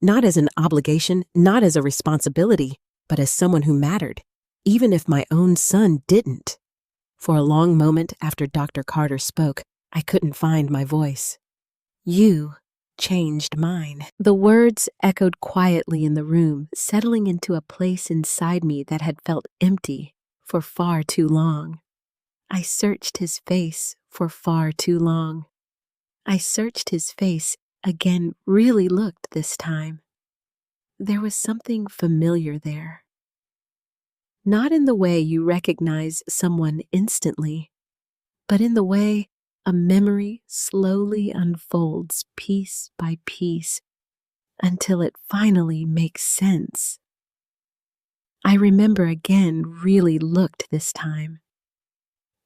Speaker 1: Not as an obligation, not as a responsibility, but as someone who mattered, even if my own son didn't. For a long moment after Dr. Carter spoke, I couldn't find my voice. You changed mine. The words echoed quietly in the room, settling into a place inside me that had felt empty for far too long. I searched his face for far too long. I searched his face again, really looked this time. There was something familiar there. Not in the way you recognize someone instantly, but in the way a memory slowly unfolds piece by piece until it finally makes sense. I remember again really looked this time.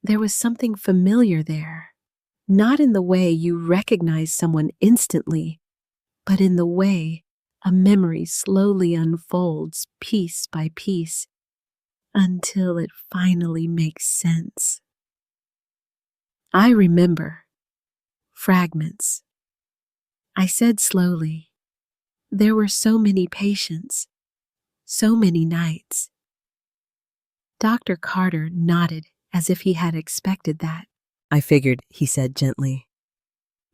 Speaker 1: There was something familiar there, not in the way you recognize someone instantly, but in the way a memory slowly unfolds piece by piece until it finally makes sense. I remember fragments. I said slowly, there were so many patients, so many nights. Dr. Carter nodded as if he had expected that. I figured, he said gently,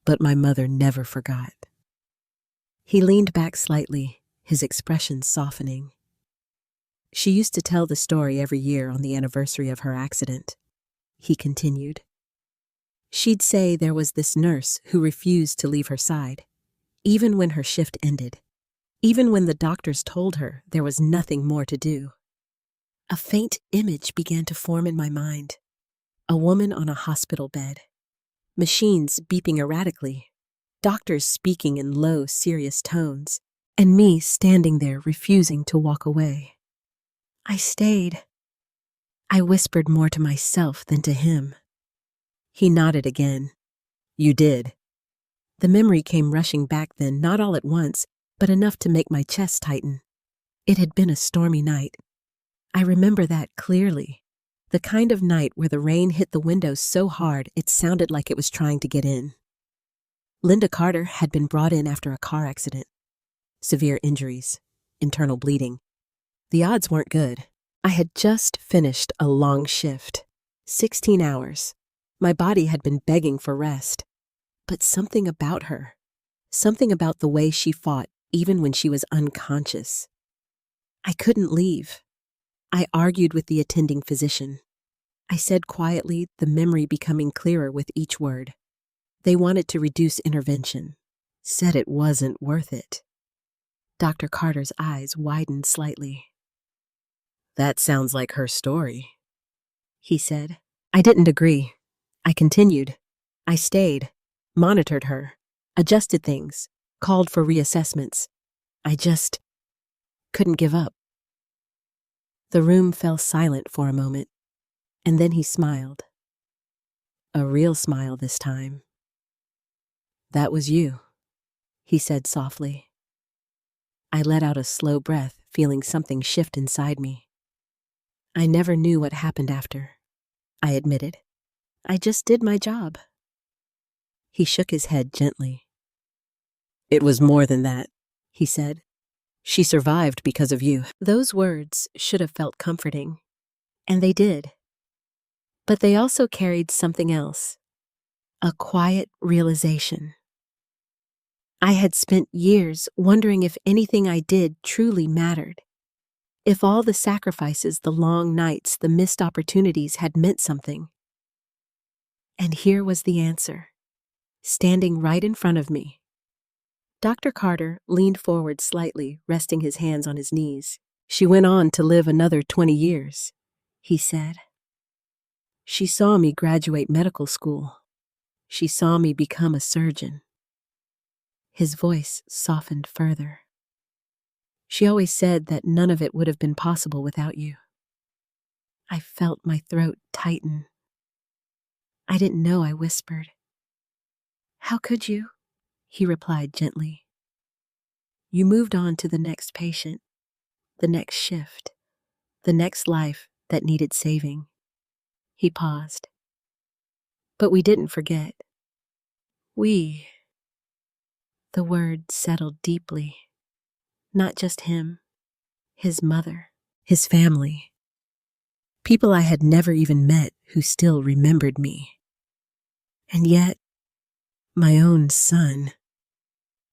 Speaker 1: but my mother never forgot. He leaned back slightly, his expression softening. She used to tell the story every year on the anniversary of her accident. He continued. She'd say there was this nurse who refused to leave her side, even when her shift ended, even when the doctors told her there was nothing more to do. A faint image began to form in my mind. A woman on a hospital bed. Machines beeping erratically. Doctors speaking in low, serious tones. And me standing there refusing to walk away. I stayed. I whispered more to myself than to him. He nodded again. You did. The memory came rushing back then, not all at once, but enough to make my chest tighten. It had been a stormy night. I remember that clearly. The kind of night where the rain hit the windows so hard it sounded like it was trying to get in. Linda Carter had been brought in after a car accident. Severe injuries, internal bleeding. The odds weren't good. I had just finished a long shift, 16 hours. My body had been begging for rest. But something about her, something about the way she fought even when she was unconscious. I couldn't leave. I argued with the attending physician. I said quietly, the memory becoming clearer with each word. They wanted to reduce intervention, said it wasn't worth it. Dr. Carter's eyes widened slightly. That sounds like her story, he said. I didn't agree. I continued. I stayed, monitored her, adjusted things, called for reassessments. I just couldn't give up. The room fell silent for a moment, and then he smiled. A real smile this time. That was you, he said softly. I let out a slow breath, feeling something shift inside me. I never knew what happened after, I admitted. I just did my job. He shook his head gently. It was more than that, he said. She survived because of you. Those words should have felt comforting, and they did. But they also carried something else, a quiet realization. I had spent years wondering if anything I did truly mattered, if all the sacrifices, the long nights, the missed opportunities had meant something. And here was the answer, standing right in front of me. Dr. Carter leaned forward slightly, resting his hands on his knees. She went on to live another 20 years, he said. She saw me graduate medical school. She saw me become a surgeon. His voice softened further. She always said that none of it would have been possible without you. I felt my throat tighten. I didn't know I whispered. How could you? He replied gently. You moved on to the next patient, the next shift, the next life that needed saving. He paused. But we didn't forget. The word settled deeply. Not just him, his mother, his family. People I had never even met who still remembered me. And yet, my own son.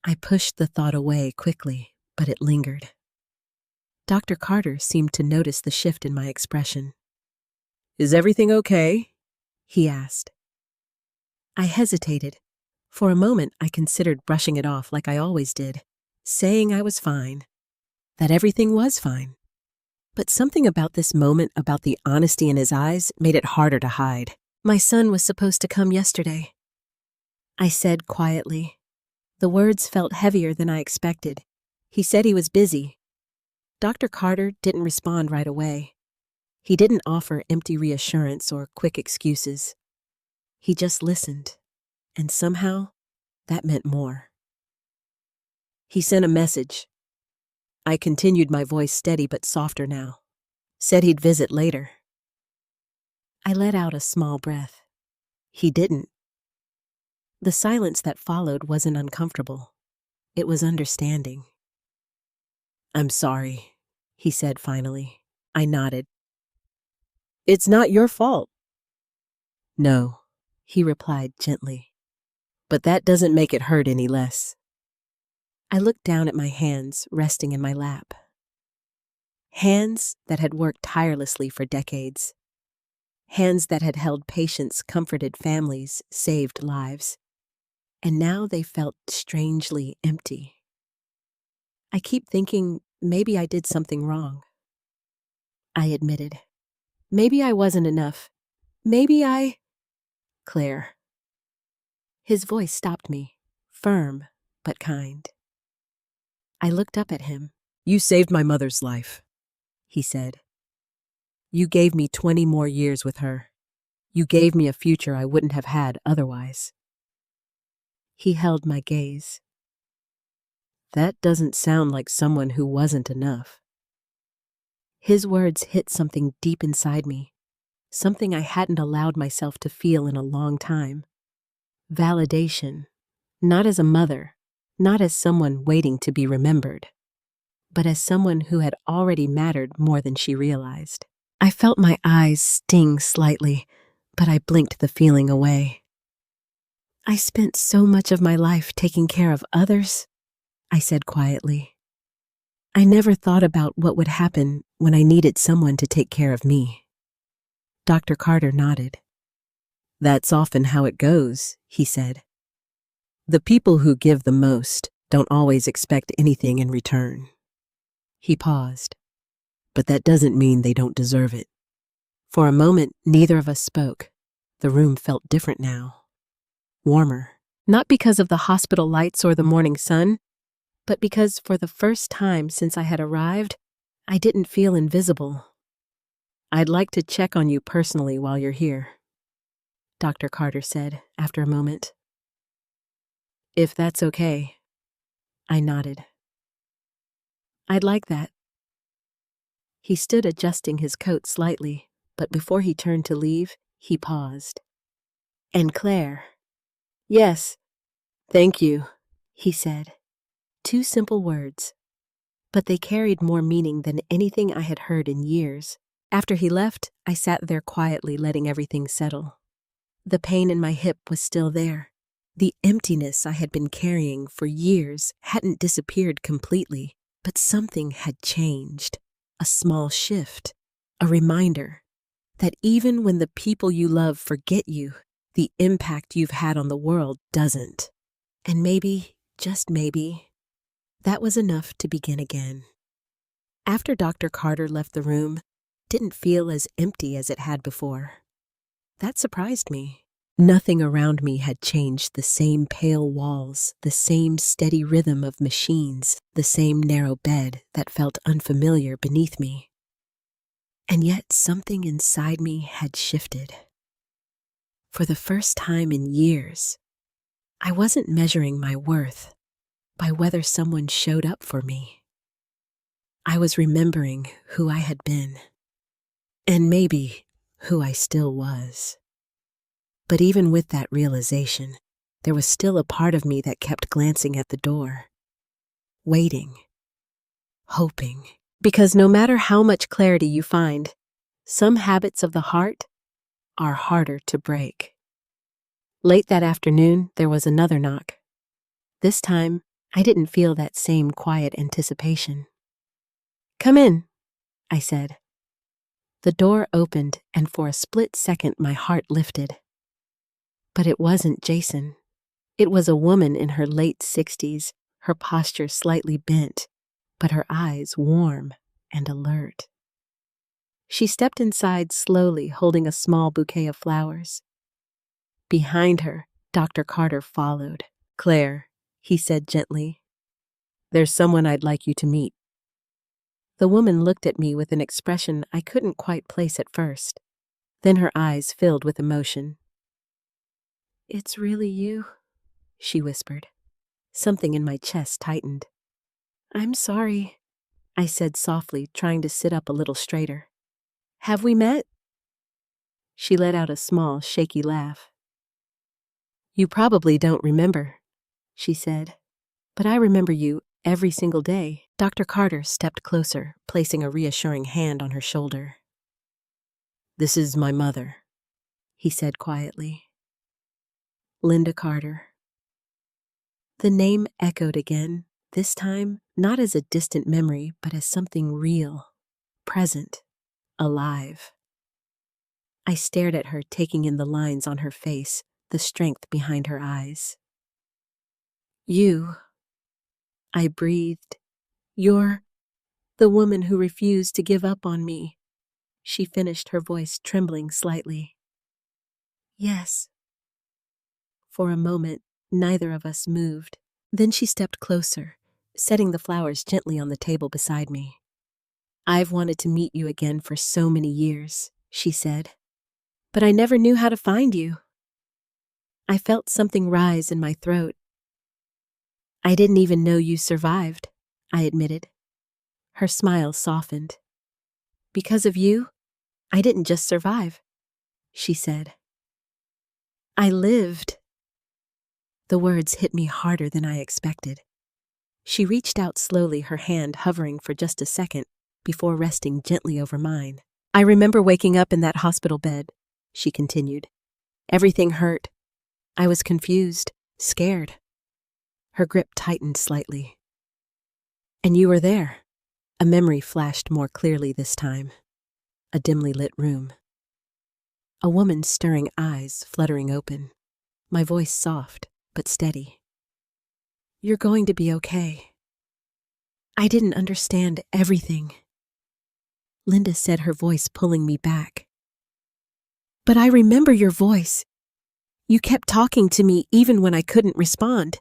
Speaker 1: I pushed the thought away quickly, but it lingered. Dr. Carter seemed to notice the shift in my expression. Is everything okay? He asked. I hesitated. For a moment, I considered brushing it off like I always did, saying I was fine, that everything was fine. But something about this moment, about the honesty in his eyes, made it harder to hide. My son was supposed to come yesterday, I said quietly. The words felt heavier than I expected. He said he was busy. Dr. Carter didn't respond right away. He didn't offer empty reassurance or quick excuses. He just listened, and somehow that meant more. He sent a message. I continued, my voice steady but softer now. Said he'd visit later. I let out a small breath. He didn't. The silence that followed wasn't uncomfortable. It was understanding. I'm sorry, he said finally. I nodded. It's not your fault. No, he replied gently. But that doesn't make it hurt any less. I looked down at my hands resting in my lap. Hands that had worked tirelessly for decades. Hands that had held patients, comforted families, saved lives. And now they felt strangely empty. I keep thinking maybe I did something wrong. I admitted. Maybe I wasn't enough. Claire. His voice stopped me, firm but kind. I looked up at him. You saved my mother's life, he said. You gave me 20 more years with her. You gave me a future I wouldn't have had otherwise. He held my gaze. That doesn't sound like someone who wasn't enough. His words hit something deep inside me, something I hadn't allowed myself to feel in a long time. Validation, not as a mother, not as someone waiting to be remembered, but as someone who had already mattered more than she realized. I felt my eyes sting slightly, but I blinked the feeling away. I spent so much of my life taking care of others, I said quietly. I never thought about what would happen when I needed someone to take care of me. Dr. Carter nodded. That's often how it goes, he said. The people who give the most don't always expect anything in return. He paused. But that doesn't mean they don't deserve it. For a moment, neither of us spoke. The room felt different now. Warmer, Not because of the hospital lights or the morning sun, but because for the first time since I had arrived, I didn't feel invisible. "I'd like to check on you personally while you're here," Dr. Carter said after a moment. "If that's okay." I nodded. "I'd like that." He stood adjusting his coat slightly, but before he turned to leave, he paused. "And Claire." "Yes, thank you," he said. 2 simple words, but they carried more meaning than anything I had heard in years. After he left, I sat there quietly letting everything settle. The pain in my hip was still there. The emptiness I had been carrying for years hadn't disappeared completely, but something had changed. A small shift, a reminder that even when the people you love forget you, the impact you've had on the world doesn't. And maybe, just maybe, that was enough to begin again. After Dr. Carter left the room, it didn't feel as empty as it had before. That surprised me. Nothing around me had changed. The same pale walls, the same steady rhythm of machines, the same narrow bed that felt unfamiliar beneath me. And yet something inside me had shifted. For the first time in years, I wasn't measuring my worth by whether someone showed up for me. I was remembering who I had been, and maybe who I still was. But even with that realization, there was still a part of me that kept glancing at the door, waiting, hoping. Because no matter how much clarity you find, some habits of the heart are harder to break. Late that afternoon, there was another knock. This time, I didn't feel that same quiet anticipation. "Come in," I said. The door opened, and for a split second my heart lifted. But it wasn't Jason. It was a woman in her late 60s, her posture slightly bent, but her eyes warm and alert. She stepped inside slowly, holding a small bouquet of flowers. Behind her, Dr. Carter followed. "Claire," he said gently, "there's someone I'd like you to meet." The woman looked at me with an expression I couldn't quite place at first. Then her eyes filled with emotion. "It's really you?" she whispered. Something in my chest tightened. "I'm sorry," I said softly, trying to sit up a little straighter. "Have we met?" She let out a small, shaky laugh. "You probably don't remember," she said, "but I remember you every single day." Dr. Carter stepped closer, placing a reassuring hand on her shoulder. "This is my mother," he said quietly. "Linda Carter." The name echoed again, this time not as a distant memory, but as something real, present, alive. I stared at her, taking in the lines on her face, the strength behind her eyes. "You," I breathed. "You're the woman who refused to give up on me," she finished, her voice trembling slightly. "Yes." For a moment, neither of us moved. Then she stepped closer, setting the flowers gently on the table beside me. "I've wanted to meet you again for so many years," she said, "but I never knew how to find you." I felt something rise in my throat. "I didn't even know you survived," I admitted. Her smile softened. "Because of you, I didn't just survive," she said. "I lived." The words hit me harder than I expected. She reached out slowly, her hand hovering for just a second before resting gently over mine. "I remember waking up in that hospital bed," she continued. "Everything hurt. I was confused, scared." Her grip tightened slightly. "And you were there." A memory flashed more clearly this time. A dimly lit room. A woman's stirring eyes fluttering open. My voice soft, but steady. "You're going to be okay." I didn't understand everything. Linda said, her voice pulling me back. "But I remember your voice. You kept talking to me even when I couldn't respond.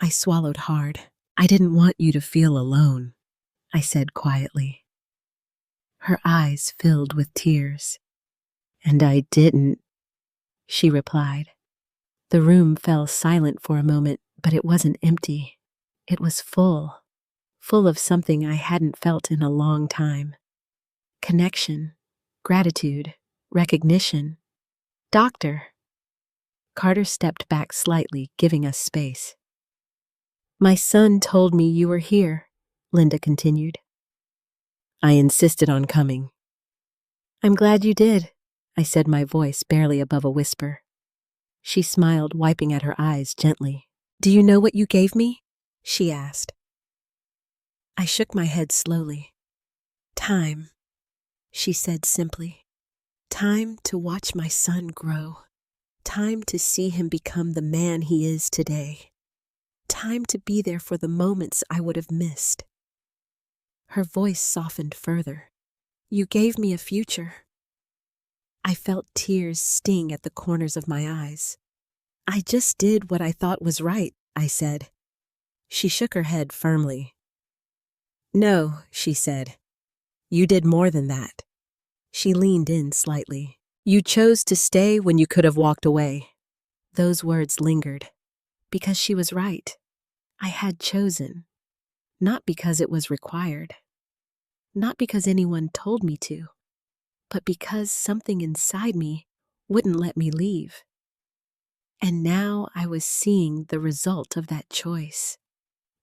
Speaker 1: I swallowed hard. I didn't want you to feel alone, I said quietly. Her eyes filled with tears. And I didn't, she replied. The room fell silent for a moment, but it wasn't empty. It was full of something I hadn't felt in a long time. Connection, gratitude, recognition. Doctor. Carter stepped back slightly, giving us space. My son told me you were here, Linda continued. I insisted on coming. I'm glad you did, I said, my voice barely above a whisper. She smiled, wiping at her eyes gently. Do you know what you gave me? She asked. I shook my head slowly. Time, she said simply. Time to watch my son grow. Time to see him become the man he is today. Time to be there for the moments I would have missed. Her voice softened further. You gave me a future. I felt tears sting at the corners of my eyes. I just did what I thought was right, I said. She shook her head firmly. No, she said. You did more than that. She leaned in slightly. You chose to stay when you could have walked away. Those words lingered. Because she was right. I had chosen. Not because it was required. Not because anyone told me to. But because something inside me wouldn't let me leave. And now I was seeing the result of that choice.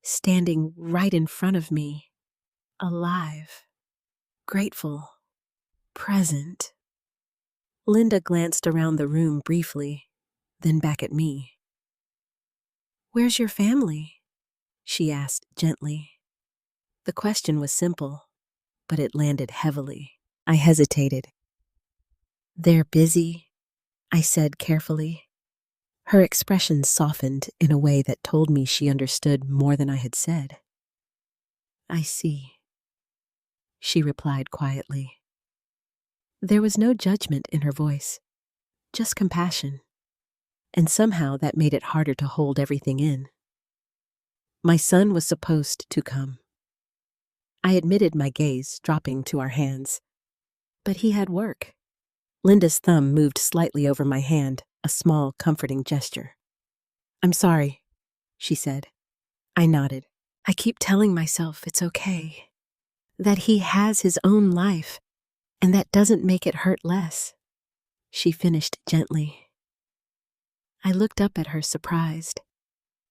Speaker 1: Standing right in front of me. Alive. Grateful. Present. Linda glanced around the room briefly, then back at me. Where's your family? She asked gently. The question was simple, but it landed heavily. I hesitated. They're busy, I said carefully. Her expression softened in a way that told me she understood more than I had said. I see, she replied quietly. There was no judgment in her voice, just compassion. And somehow that made it harder to hold everything in. My son was supposed to come. I admitted my gaze dropping to our hands. But he had work. Linda's thumb moved slightly over my hand, a small, comforting gesture. I'm sorry, she said. I nodded. I keep telling myself it's okay. That he has his own life, and that doesn't make it hurt less. She finished gently. I looked up at her, surprised.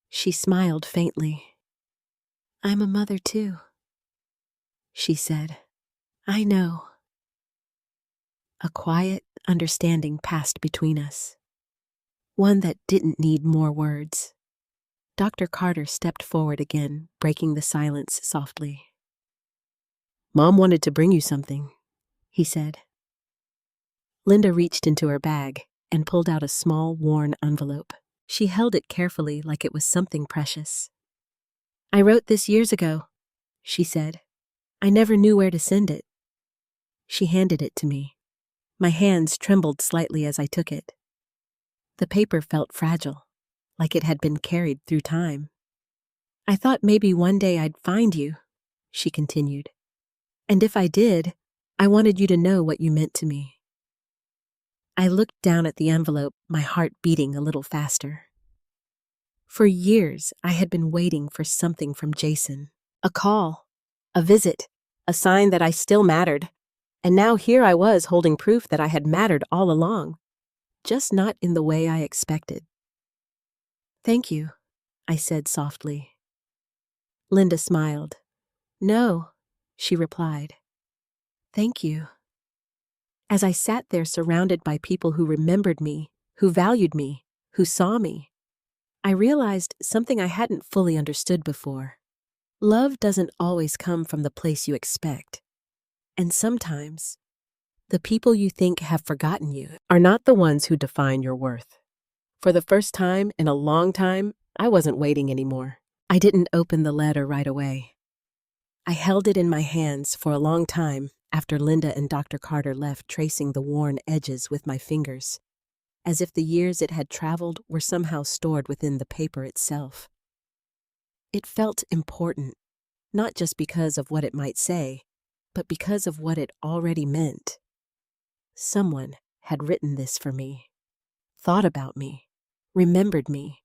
Speaker 1: She smiled faintly. I'm a mother too, she said. I know. A quiet understanding passed between us. One that didn't need more words. Dr. Carter stepped forward again, breaking the silence softly. Mom wanted to bring you something, he said. Linda reached into her bag and pulled out a small, worn envelope. She held it carefully like it was something precious. I wrote this years ago, she said. I never knew where to send it. She handed it to me. My hands trembled slightly as I took it. The paper felt fragile, like it had been carried through time. I thought maybe one day I'd find you, she continued. And if I did, I wanted you to know what you meant to me. I looked down at the envelope, my heart beating a little faster. For years, I had been waiting for something from Jason. A call, a visit, a sign that I still mattered. And now here I was holding proof that I had mattered all along, just not in the way I expected. Thank you, I said softly. Linda smiled. No, she replied. Thank you. As I sat there surrounded by people who remembered me, who valued me, who saw me, I realized something I hadn't fully understood before. Love doesn't always come from the place you expect. And sometimes, the people you think have forgotten you are not the ones who define your worth. For the first time in a long time, I wasn't waiting anymore. I didn't open the letter right away. I held it in my hands for a long time after Linda and Dr. Carter left, tracing the worn edges with my fingers. as if the years it had traveled were somehow stored within the paper itself. It felt important, not just because of what it might say, but because of what it already meant. Someone had written this for me, thought about me, remembered me,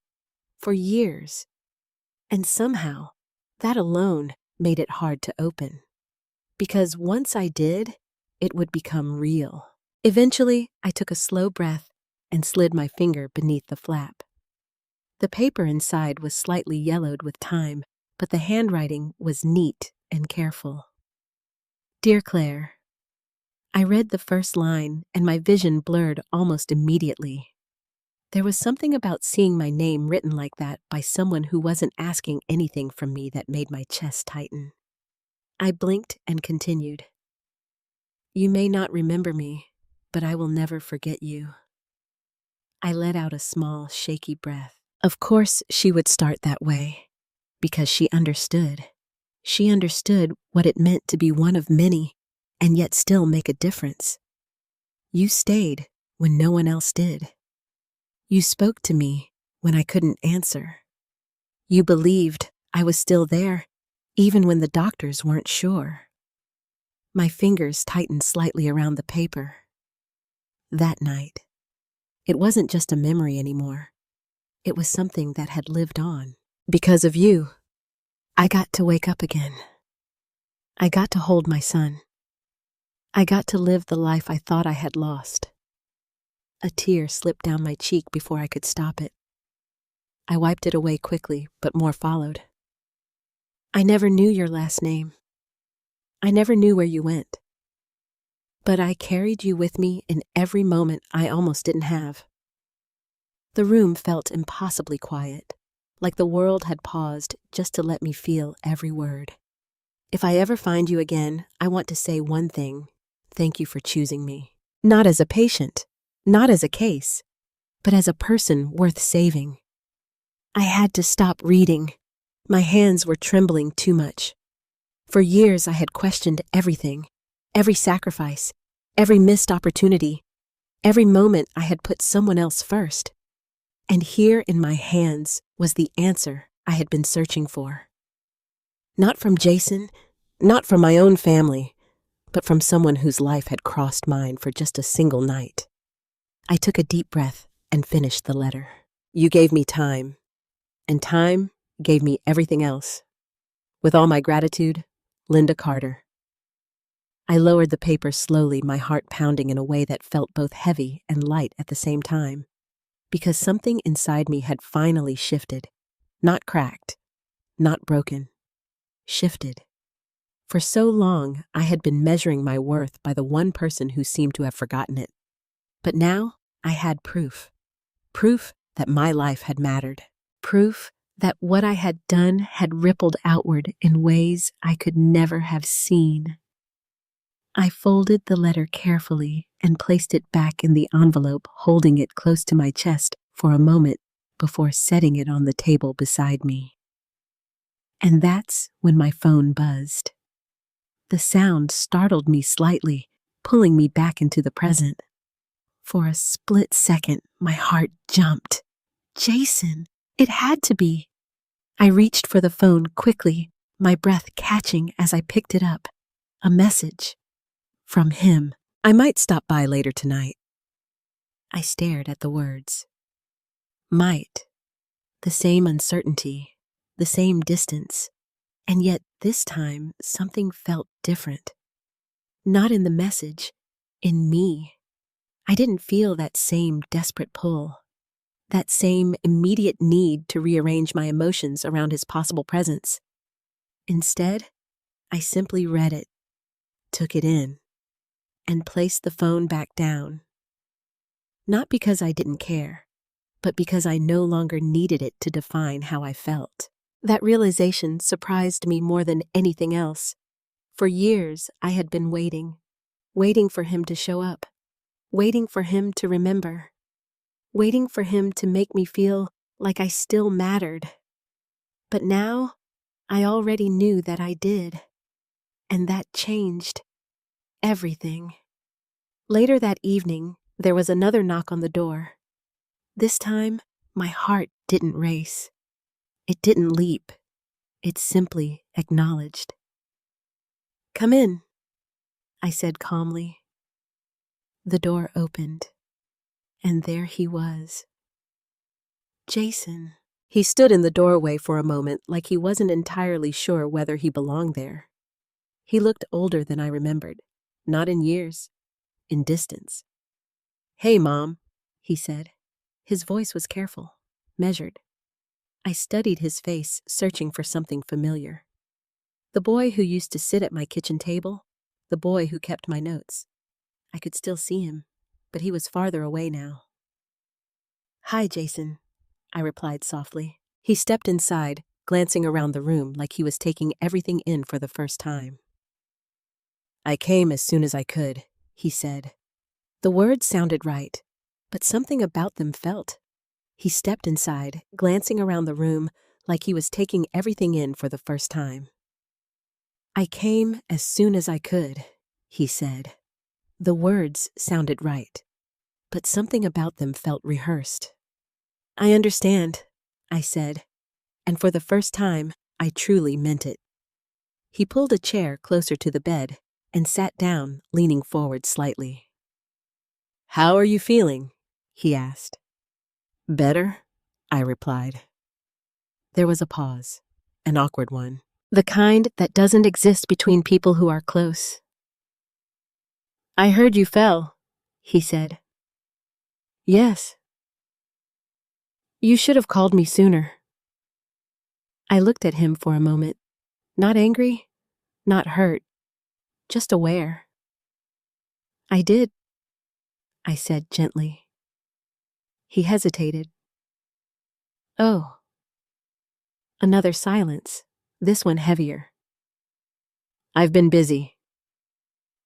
Speaker 1: for years. And somehow, that alone made it hard to open. Because once I did, it would become real. Eventually, I took a slow breath and slid my finger beneath the flap. The paper inside was slightly yellowed with time, but the handwriting was neat and careful. Dear Claire, I read the first line and my vision blurred almost immediately. There was something about seeing my name written like that by someone who wasn't asking anything from me that made my chest tighten. I blinked and continued. You may not remember me, but I will never forget you. I let out a small, shaky breath. Of course she would start that way, because she understood. She understood what it meant to be one of many, and yet still make a difference. You stayed when no one else did. You spoke to me when I couldn't answer. You believed I was still there, even when the doctors weren't sure. My fingers tightened slightly around the paper. That night, it wasn't just a memory anymore. It was something that had lived on. Because of you, I got to wake up again. I got to hold my son. I got to live the life I thought I had lost. A tear slipped down my cheek before I could stop it. I wiped it away quickly, but more followed. I never knew your last name. I never knew where you went. But I carried you with me in every moment I almost didn't have. The room felt impossibly quiet, like the world had paused just to let me feel every word. If I ever find you again, I want to say one thing. Thank you for choosing me. Not as a patient, not as a case, but as a person worth saving. I had to stop reading. My hands were trembling too much. For years I had questioned everything, every sacrifice, every missed opportunity, every moment I had put someone else first. And here in my hands was the answer I had been searching for. Not from Jason, not from my own family, but from someone whose life had crossed mine for just a single night. I took a deep breath and finished the letter. You gave me time, and time gave me everything else. With all my gratitude, Linda Carter. I lowered the paper slowly, my heart pounding in a way that felt both heavy and light at the same time, because something inside me had finally shifted, not cracked, not broken, shifted. For so long, I had been measuring my worth by the one person who seemed to have forgotten it. But now, I had proof. Proof that my life had mattered. Proof that what I had done had rippled outward in ways I could never have seen. I folded the letter carefully and placed it back in the envelope, holding it close to my chest for a moment before setting it on the table beside me. And that's when my phone buzzed. The sound startled me slightly, pulling me back into the present. For a split second, my heart jumped. Jason, it had to be. I reached for the phone quickly, my breath catching as I picked it up. A message. From him. I might stop by later tonight. I stared at the words. Might. The same uncertainty, the same distance. And yet this time something felt different. Not in the message, in me. I didn't feel that same desperate pull, that same immediate need to rearrange my emotions around his possible presence. Instead, I simply read it, took it in, and placed the phone back down. Not because I didn't care, but because I no longer needed it to define how I felt. That realization surprised me more than anything else. For years, I had been waiting for him to show up, waiting for him to remember, waiting for him to make me feel like I still mattered. But now, I already knew that I did, and that changed everything. Later that evening, there was another knock on the door. This time, my heart didn't race. It didn't leap. It simply acknowledged. "Come in," I said calmly. The door opened, and there he was. Jason. He stood in the doorway for a moment like he wasn't entirely sure whether he belonged there. He looked older than I remembered, not in years, in distance. "Hey, Mom," he said. His voice was careful, measured. I studied his face, searching for something familiar. The boy who used to sit at my kitchen table, the boy who kept my notes. I could still see him, but he was farther away now. "Hi, Jason," I replied softly. He stepped inside, glancing around the room like he was taking everything in for the first time. "I came as soon as I could," he said. The words sounded right, but something about them felt. He stepped inside, glancing around the room like he was taking everything in for the first time. "I came as soon as I could," he said. The words sounded right, but something about them felt rehearsed. "I understand," I said, and for the first time, I truly meant it. He pulled a chair closer to the bed and sat down, leaning forward slightly. "How are you feeling?" he asked. "Better," I replied. There was a pause, an awkward one, the kind that doesn't exist between people who are close. "I heard you fell," he said. "Yes." "You should have called me sooner." I looked at him for a moment, not angry, not hurt, just aware. "I did," I said gently. He hesitated. "Oh." Another silence, this one heavier. "I've been busy,"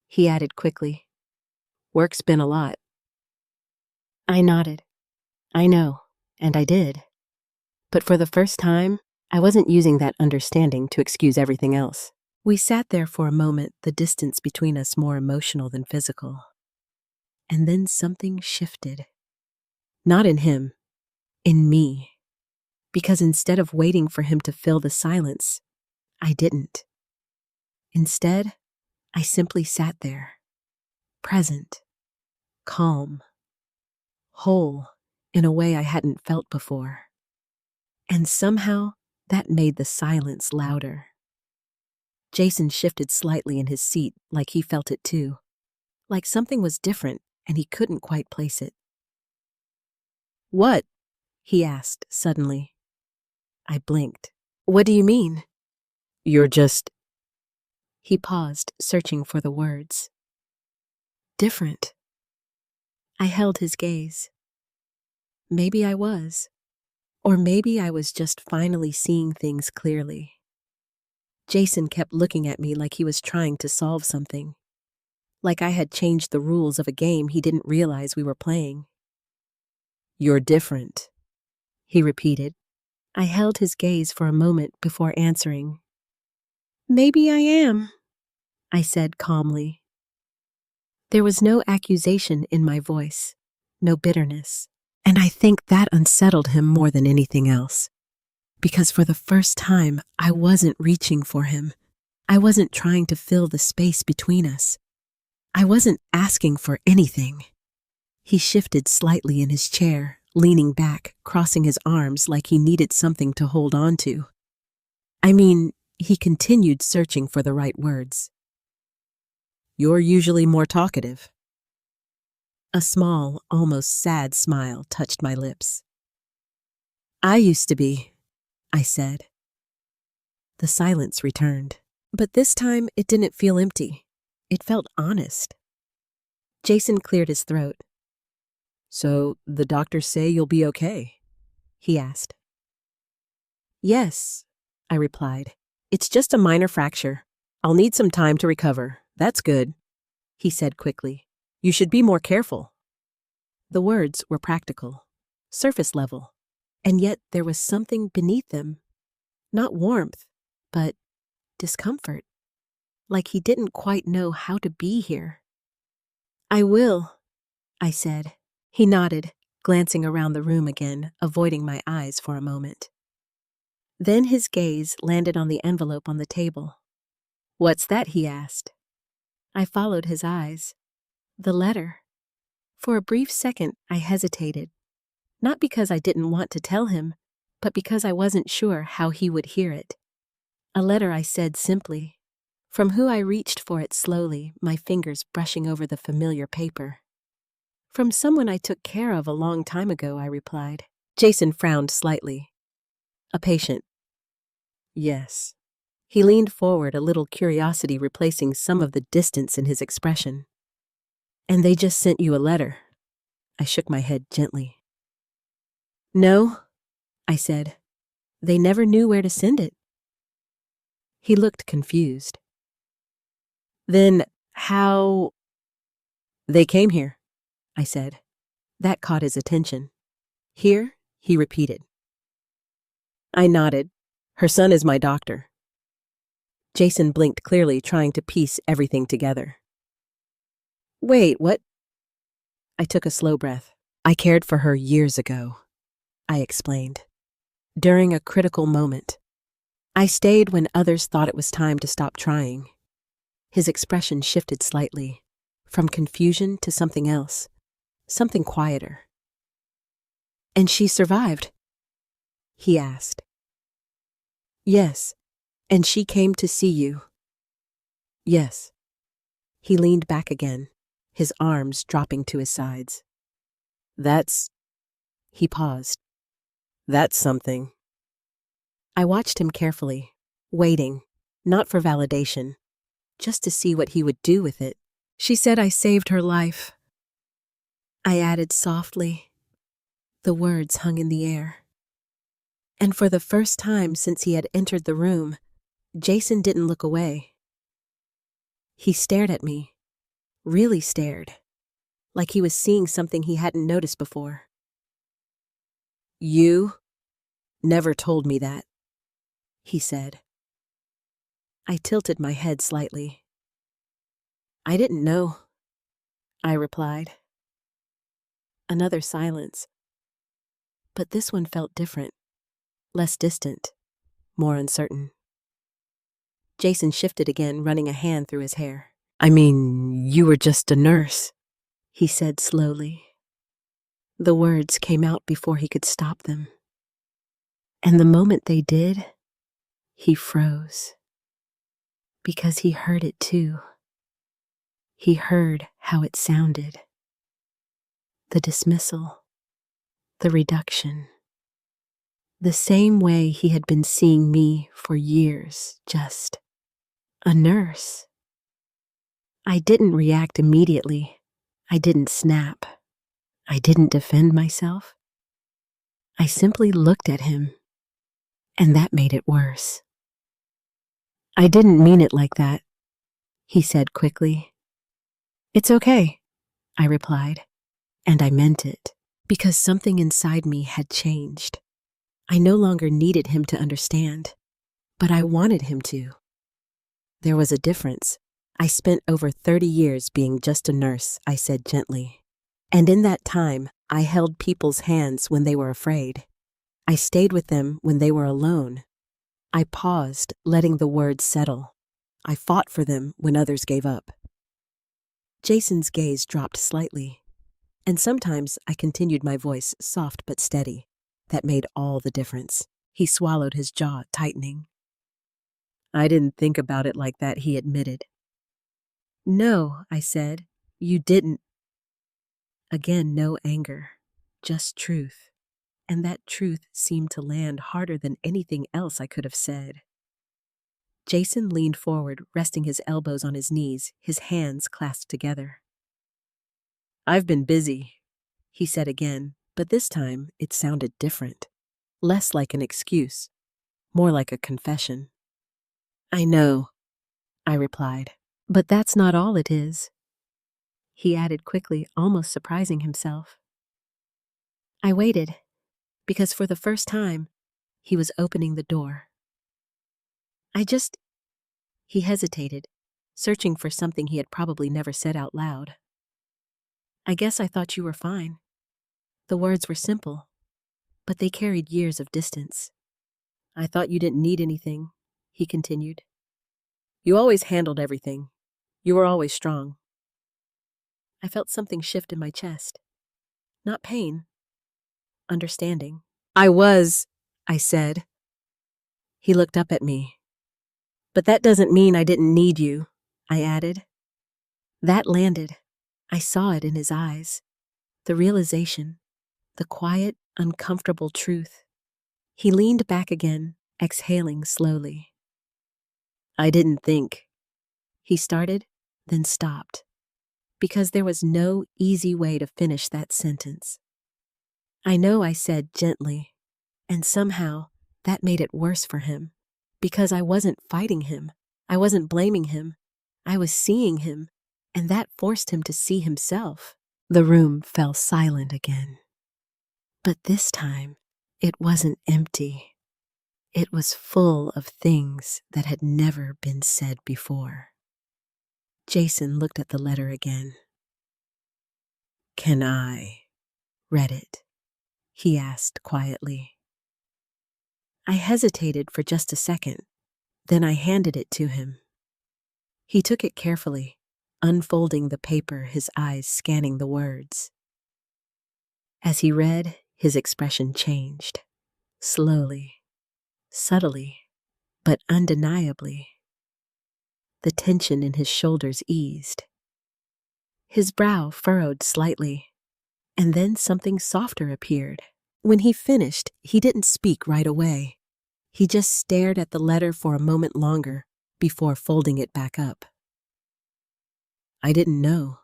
Speaker 1: he added quickly. "Work's been a lot." I nodded. I know, and I did. But for the first time, I wasn't using that understanding to excuse everything else. We sat there for a moment, the distance between us more emotional than physical. And then something shifted. Not in him, in me. Because instead of waiting for him to fill the silence, I didn't. Instead, I simply sat there, present, calm, whole in a way I hadn't felt before. And somehow, that made the silence louder. Jason shifted slightly in his seat like he felt it too, like something was different and he couldn't quite place it. "What?" he asked suddenly. I blinked. "What do you mean?" "You're just—" He paused, searching for the words. "Different." I held his gaze. Maybe I was. Or maybe I was just finally seeing things clearly. Jason kept looking at me like he was trying to solve something. Like I had changed the rules of a game he didn't realize we were playing. "You're different," he repeated. I held his gaze for a moment before answering. "Maybe I am," I said calmly. There was no accusation in my voice, no bitterness, and I think that unsettled him more than anything else. Because for the first time, I wasn't reaching for him. I wasn't trying to fill the space between us. I wasn't asking for anything. He shifted slightly in his chair, leaning back, crossing his arms like he needed something to hold on to. He continued searching for the right words. "You're usually more talkative." A small, almost sad smile touched my lips. "I used to be," I said. The silence returned, but this time it didn't feel empty. It felt honest. Jason cleared his throat. "So the doctors say you'll be okay?" he asked. "Yes," I replied. "It's just a minor fracture. I'll need some time to recover. That's good," he said quickly. "You should be more careful." The words were practical, surface level, and yet there was something beneath them. Not warmth, but discomfort. Like he didn't quite know how to be here. "I will," I said. He nodded, glancing around the room again, avoiding my eyes for a moment. Then his gaze landed on the envelope on the table. "What's that?" he asked. I followed his eyes. The letter. For a brief second, I hesitated. Not because I didn't want to tell him, but because I wasn't sure how he would hear it. "A letter," I said simply. From who I reached for it slowly, my fingers brushing over the familiar paper. "From someone I took care of a long time ago," I replied. Jason frowned slightly. "A patient?" "Yes." He leaned forward, a little curiosity replacing some of the distance in his expression. "And they just sent you a letter?" I shook my head gently. "No," I said. "They never knew where to send it." He looked confused. "Then how—" "They came here," I said. That caught his attention. "Here?" he repeated. I nodded. "Her son is my doctor." Jason blinked clearly, trying to piece everything together. "Wait, what?" I took a slow breath. "I cared for her years ago," I explained. "During a critical moment. I stayed when others thought it was time to stop trying." His expression shifted slightly, from confusion to something else, something quieter. "And she survived?" he asked. "Yes, and she came to see you." "Yes." He leaned back again, his arms dropping to his sides. "That's—" He paused. "That's something." I watched him carefully, waiting, not for validation, just to see what he would do with it. "She said I saved her life," I added softly. The words hung in the air. And for the first time since he had entered the room, Jason didn't look away. He stared at me, really stared, like he was seeing something he hadn't noticed before. "You never told me that," he said. I tilted my head slightly. "I didn't know," I replied. Another silence. But this one felt different, less distant, more uncertain. Jason shifted again, running a hand through his hair. "I mean, you were just a nurse," he said slowly. The words came out before he could stop them. And the moment they did, he froze. Because he heard it too. He heard how it sounded. The dismissal. The reduction. The same way he had been seeing me for years, just a nurse. I didn't react immediately. I didn't snap. I didn't defend myself. I simply looked at him, and that made it worse. "I didn't mean it like that," he said quickly. "It's okay," I replied, and I meant it, because something inside me had changed. I no longer needed him to understand, but I wanted him to. There was a difference. "I spent over 30 years being just a nurse," I said gently. "And in that time, I held people's hands when they were afraid. I stayed with them when they were alone. I paused, letting the words settle. I fought for them when others gave up." Jason's gaze dropped slightly, and sometimes I continued my voice soft but steady. That made all the difference. He swallowed, his jaw tightening. "I didn't think about it like that," he admitted. "No," I said, "you didn't." Again, no anger, just truth. And that truth seemed to land harder than anything else I could have said. Jason leaned forward, resting his elbows on his knees, his hands clasped together. "I've been busy," he said again, but this time it sounded different. Less like an excuse, more like a confession. "I know," I replied, "but that's not all it is," he added quickly, almost surprising himself. I waited, because for the first time, he was opening the door. He hesitated, searching for something he had probably never said out loud. "I guess I thought you were fine." The words were simple, but they carried years of distance. I thought you didn't need anything, he continued. You always handled everything. You were always strong. I felt something shift in my chest. Not pain. Understanding. I said. He looked up at me. But that doesn't mean I didn't need you, I added. That landed. I saw it in his eyes. The realization. The quiet, uncomfortable truth. He leaned back again, exhaling slowly. I didn't think. He started, then stopped, because there was no easy way to finish that sentence. I know I said gently, and somehow that made it worse for him, because I wasn't fighting him. I wasn't blaming him. I was seeing him, and that forced him to see himself. The room fell silent again. But this time, it wasn't empty. It was full of things that had never been said before. Jason looked at the letter again. Can I read it? He asked quietly. I hesitated for just a second, then I handed it to him. He took it carefully, unfolding the paper, his eyes scanning the words. As he read, his expression changed, slowly, subtly, but undeniably. The tension in his shoulders eased. His brow furrowed slightly, and then something softer appeared. When he finished, he didn't speak right away. He just stared at the letter for a moment longer before folding it back up. I didn't know,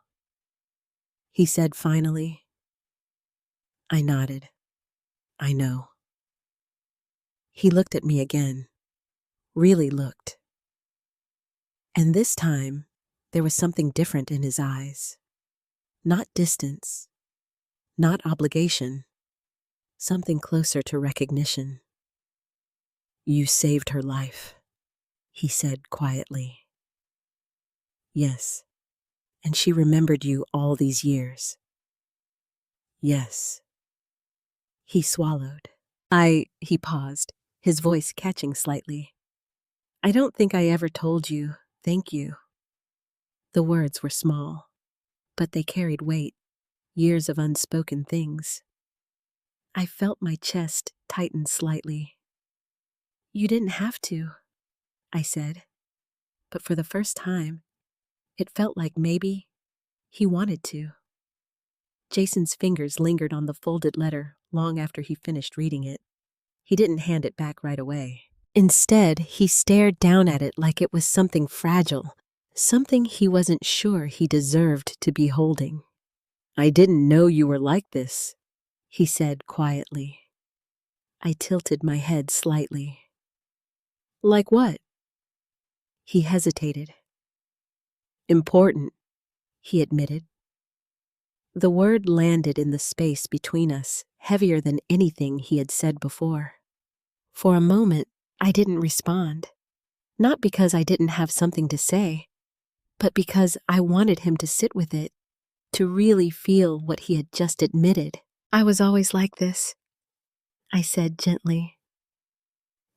Speaker 1: he said finally. I nodded. I know. He looked at me again, really looked. And this time, there was something different in his eyes. Not distance, not obligation, something closer to recognition. You saved her life, he said quietly. Yes, and she remembered you all these years. Yes. He swallowed. He paused, his voice catching slightly. I don't think I ever told you, thank you. The words were small, but they carried weight, years of unspoken things. I felt my chest tighten slightly. You didn't have to, I said, but for the first time, it felt like maybe he wanted to. Jason's fingers lingered on the folded letter long after he finished reading it. He didn't hand it back right away. Instead, he stared down at it like it was something fragile, something he wasn't sure he deserved to be holding. I didn't know you were like this, he said quietly. I tilted my head slightly. Like what? He hesitated. Important, he admitted. The word landed in the space between us, heavier than anything he had said before. For a moment, I didn't respond. Not because I didn't have something to say, but because I wanted him to sit with it, to really feel what he had just admitted. I was always like this, I said gently.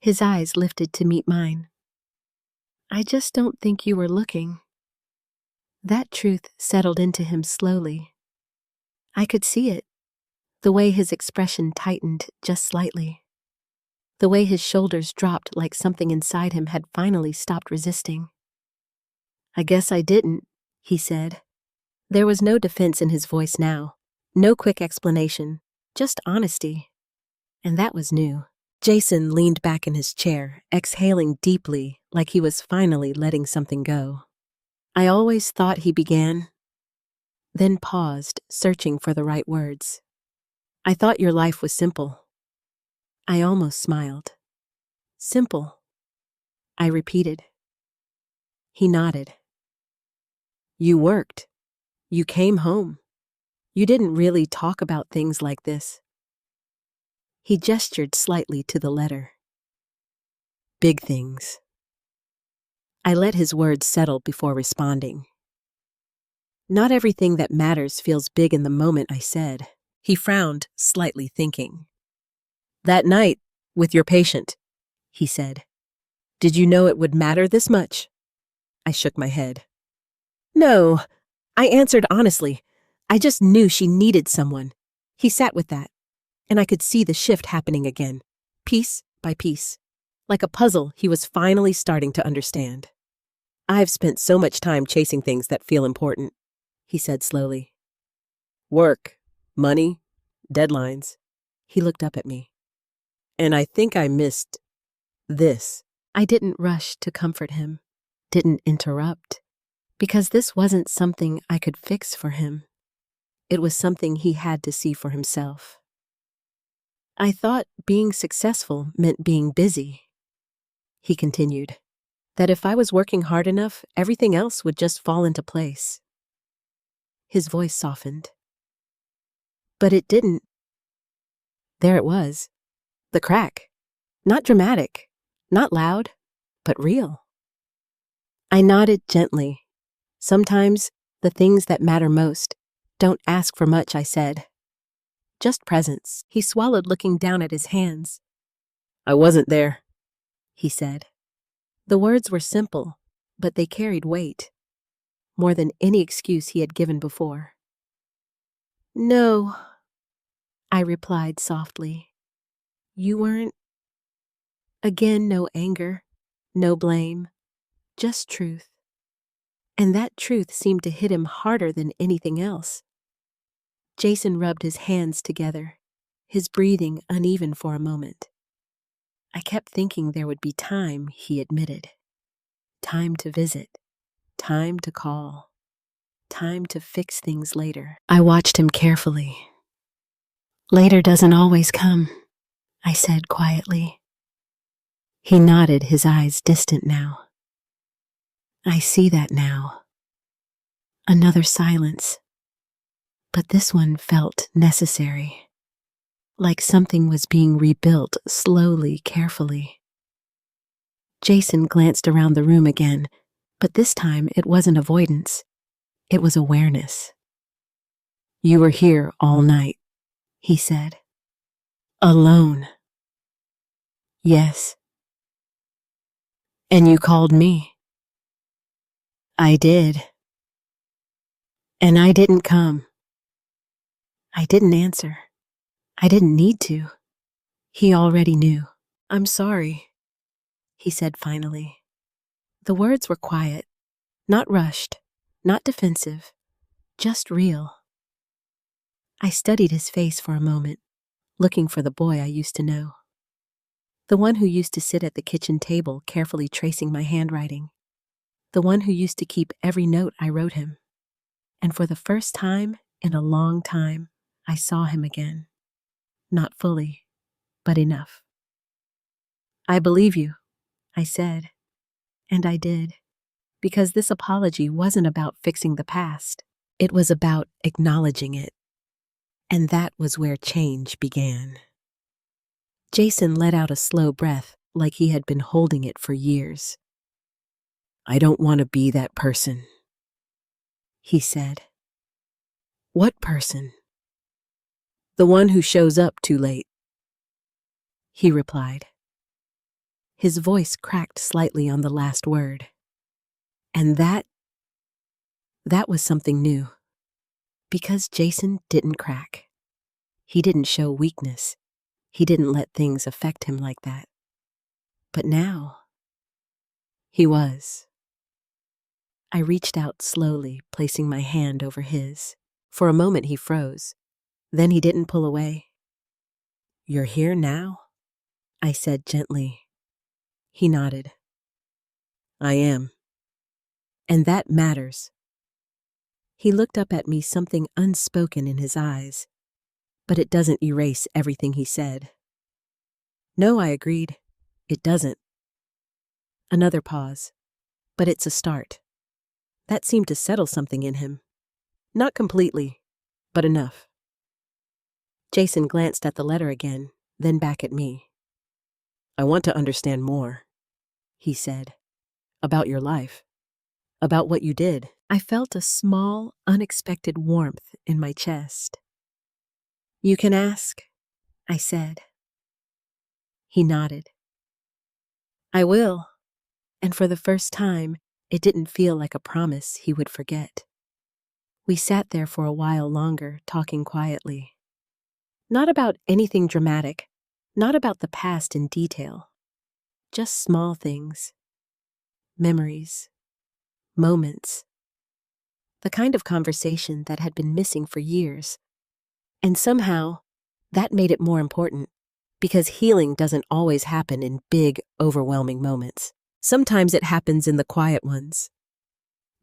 Speaker 1: His eyes lifted to meet mine. I just don't think you were looking. That truth settled into him slowly. I could see it, the way his expression tightened just slightly, the way his shoulders dropped like something inside him had finally stopped resisting. I guess I didn't, he said. There was no defense in his voice now, no quick explanation, just honesty. And that was new. Jason leaned back in his chair, exhaling deeply like he was finally letting something go. I always thought he began, then paused, searching for the right words. I thought your life was simple. I almost smiled. Simple, I repeated. He nodded. You worked. You came home. You didn't really talk about things like this. He gestured slightly to the letter. Big things. I let his words settle before responding. Not everything that matters feels big in the moment, I said. He frowned, slightly thinking. "That night, with your patient," he said. "Did you know it would matter this much?" I shook my head. "No," I answered honestly. "I just knew she needed someone." He sat with that, and I could see the shift happening again, piece by piece. Like a puzzle, he was finally starting to understand. "I've spent so much time chasing things that feel important," he said slowly. "Work, money, deadlines." He looked up at me. "And I think I missed this." I didn't rush to comfort him, didn't interrupt, because this wasn't something I could fix for him. It was something he had to see for himself. "I thought being successful meant being busy," he continued, "that if I was working hard enough, everything else would just fall into place." His voice softened. But it didn't. There it was. The crack. Not dramatic, not loud, but real. I nodded gently. "Sometimes the things that matter most don't ask for much," I said. "Just presence." He swallowed, looking down at his hands. "I wasn't there," he said. The words were simple, but they carried weight, more than any excuse he had given before. "No," I replied softly. "You weren't." Again, no anger, no blame, just truth. And that truth seemed to hit him harder than anything else. Jason rubbed his hands together, his breathing uneven for a moment. I kept thinking there would be time, he admitted. Time to visit, time to call, time to fix things later. I watched him carefully. "Later doesn't always come," I said quietly. He nodded, his eyes distant now. "I see that now." Another silence. But this one felt necessary. Like something was being rebuilt slowly, carefully. Jason glanced around the room again, but this time it wasn't avoidance. It was awareness. "You were here all night," he said. "Alone." "Yes." "And you called me." "I did." "And I didn't come." I didn't answer. I didn't need to. He already knew. "I'm sorry," he said finally. The words were quiet, not rushed, not defensive, just real. I studied his face for a moment, looking for the boy I used to know. The one who used to sit at the kitchen table carefully tracing my handwriting. The one who used to keep every note I wrote him. And for the first time in a long time, I saw him again. Not fully, but enough. "I believe you," I said. And I did. Because this apology wasn't about fixing the past. It was about acknowledging it. And that was where change began. Jason let out a slow breath, like he had been holding it for years. "I don't want to be that person," he said. "What person?" "The one who shows up too late," he replied. His voice cracked slightly on the last word. And that was something new. Because Jason didn't crack. He didn't show weakness. He didn't let things affect him like that. But now, he was. I reached out slowly, placing my hand over his. For a moment he froze. Then he didn't pull away. "You're here now?" I said gently. He nodded. "I am. And that matters." He looked up at me, something unspoken in his eyes. But it doesn't erase everything he said. "No," I agreed. "It doesn't." Another pause. "But it's a start." That seemed to settle something in him. Not completely, but enough. Jason glanced at the letter again, then back at me. "I want to understand more," he said. "About your life. About what you did." I felt a small, unexpected warmth in my chest. You can ask, I said. He nodded. I will. And for the first time, it didn't feel like a promise he would forget. We sat there for a while longer, talking quietly. Not about anything dramatic, not about the past in detail. Just small things. Memories. Moments. The kind of conversation that had been missing for years. And somehow, that made it more important, because healing doesn't always happen in big, overwhelming moments. Sometimes it happens in the quiet ones.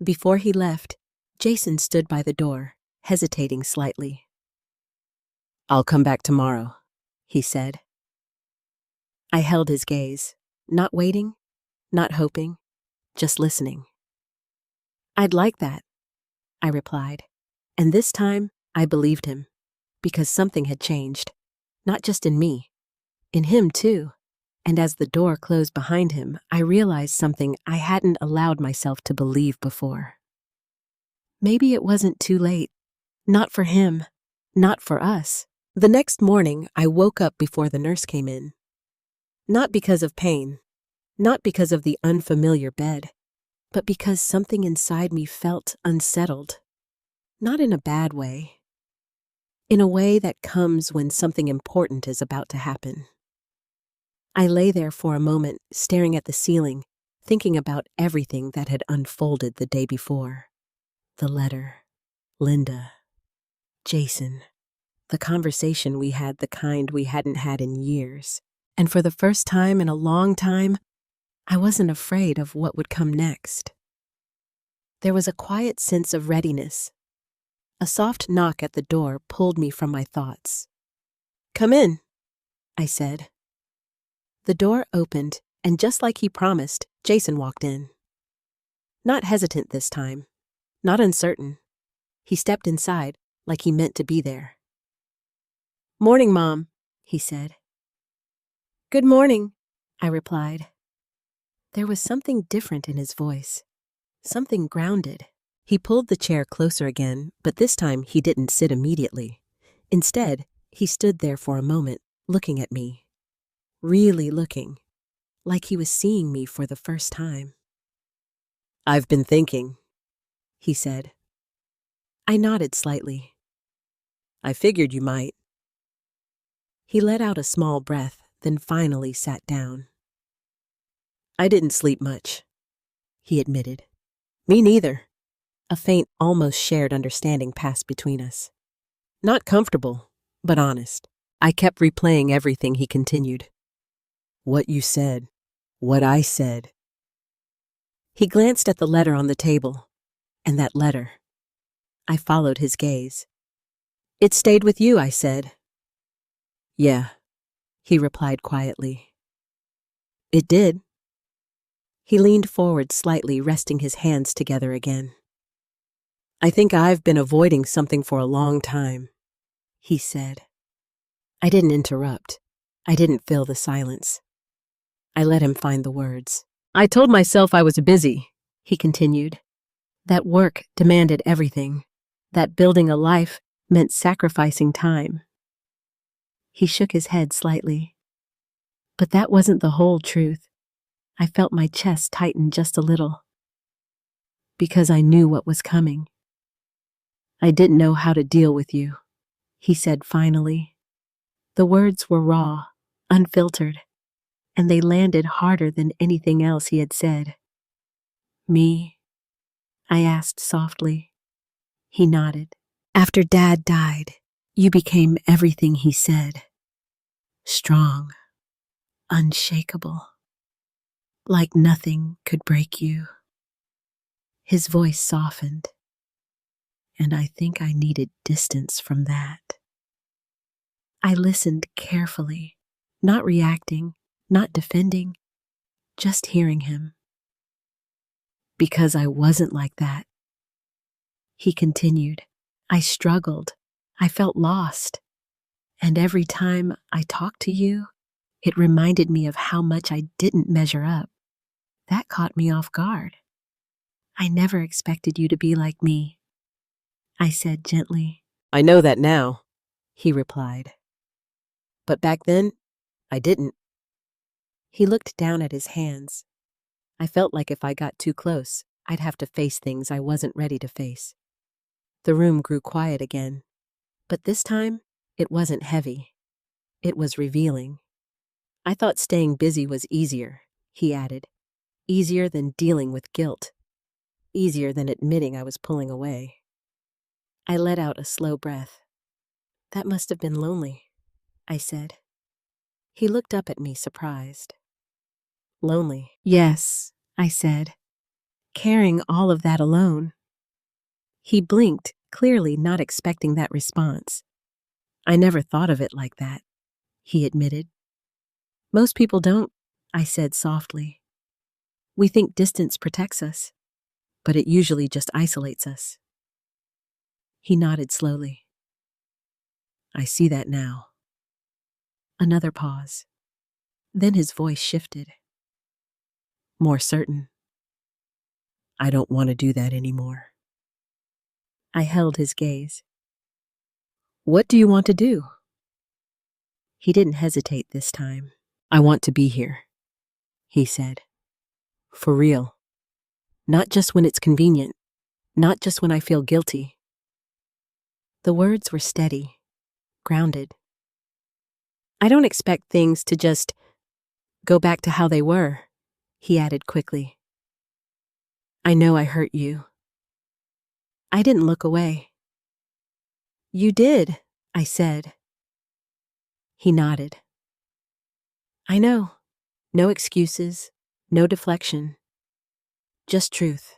Speaker 1: Before he left, Jason stood by the door, hesitating slightly. I'll come back tomorrow, he said. I held his gaze, not waiting, not hoping, just listening. I'd like that, I replied, and this time I believed him, because something had changed, not just in me, in him too. And as the door closed behind him, I realized something I hadn't allowed myself to believe before. Maybe it wasn't too late. Not for him. Not for us. The next morning, I woke up before the nurse came in. Not because of pain. Not because of the unfamiliar bed. But because something inside me felt unsettled. Not in a bad way. In a way that comes when something important is about to happen. I lay there for a moment, staring at the ceiling, thinking about everything that had unfolded the day before. The letter, Linda, Jason, the conversation we had, the kind we hadn't had in years. And for the first time in a long time, I wasn't afraid of what would come next. There was a quiet sense of readiness. A soft knock at the door pulled me from my thoughts. Come in, I said. The door opened, and just like he promised, Jason walked in. Not hesitant this time, not uncertain. He stepped inside like he meant to be there. Morning, Mom, he said. Good morning, I replied. There was something different in his voice, something grounded. He pulled the chair closer again, but this time he didn't sit immediately. Instead, he stood there for a moment, looking at me. Really looking, like he was seeing me for the first time. I've been thinking, he said. I nodded slightly. I figured you might. He let out a small breath, then finally sat down. I didn't sleep much, he admitted. Me neither. A faint, almost shared understanding passed between us. Not comfortable, but honest. I kept replaying everything he continued. What you said, what I said. He glanced at the letter on the table, and that letter. I followed his gaze. It stayed with you, I said. Yeah, he replied quietly. It did. He leaned forward slightly, resting his hands together again. I think I've been avoiding something for a long time, he said. I didn't interrupt. I didn't fill the silence. I let him find the words. I told myself I was busy, he continued. That work demanded everything. That building a life meant sacrificing time. He shook his head slightly. But that wasn't the whole truth. I felt my chest tighten just a little. Because I knew what was coming. I didn't know how to deal with you, he said finally. The words were raw, unfiltered, and they landed harder than anything else he had said. Me? I asked softly. He nodded. After Dad died, you became everything he said. Strong, unshakable, like nothing could break you. His voice softened, and I think I needed distance from that. I listened carefully, not reacting, not defending, just hearing him. Because I wasn't like that. He continued. I struggled. I felt lost. And every time I talked to you, it reminded me of how much I didn't measure up. That caught me off guard. I never expected you to be like me, I said gently. I know that now, he replied. But back then, I didn't. He looked down at his hands. I felt like if I got too close, I'd have to face things I wasn't ready to face. The room grew quiet again, but this time, it wasn't heavy. It was revealing. I thought staying busy was easier, he added. Easier than dealing with guilt. Easier than admitting I was pulling away. I let out a slow breath. That must have been lonely, I said. He looked up at me, surprised. Lonely? Yes, I said. Carrying all of that alone. He blinked, clearly not expecting that response. I never thought of it like that, he admitted. Most people don't, I said softly. We think distance protects us, but it usually just isolates us. He nodded slowly. I see that now. Another pause. Then his voice shifted. More certain. I don't want to do that anymore. I held his gaze. What do you want to do? He didn't hesitate this time. I want to be here, he said. For real. Not just when it's convenient. Not just when I feel guilty. The words were steady, grounded. I don't expect things to just go back to how they were, he added quickly. I know I hurt you. I didn't look away. You did, I said. He nodded. I know. No excuses, no deflection. Just truth.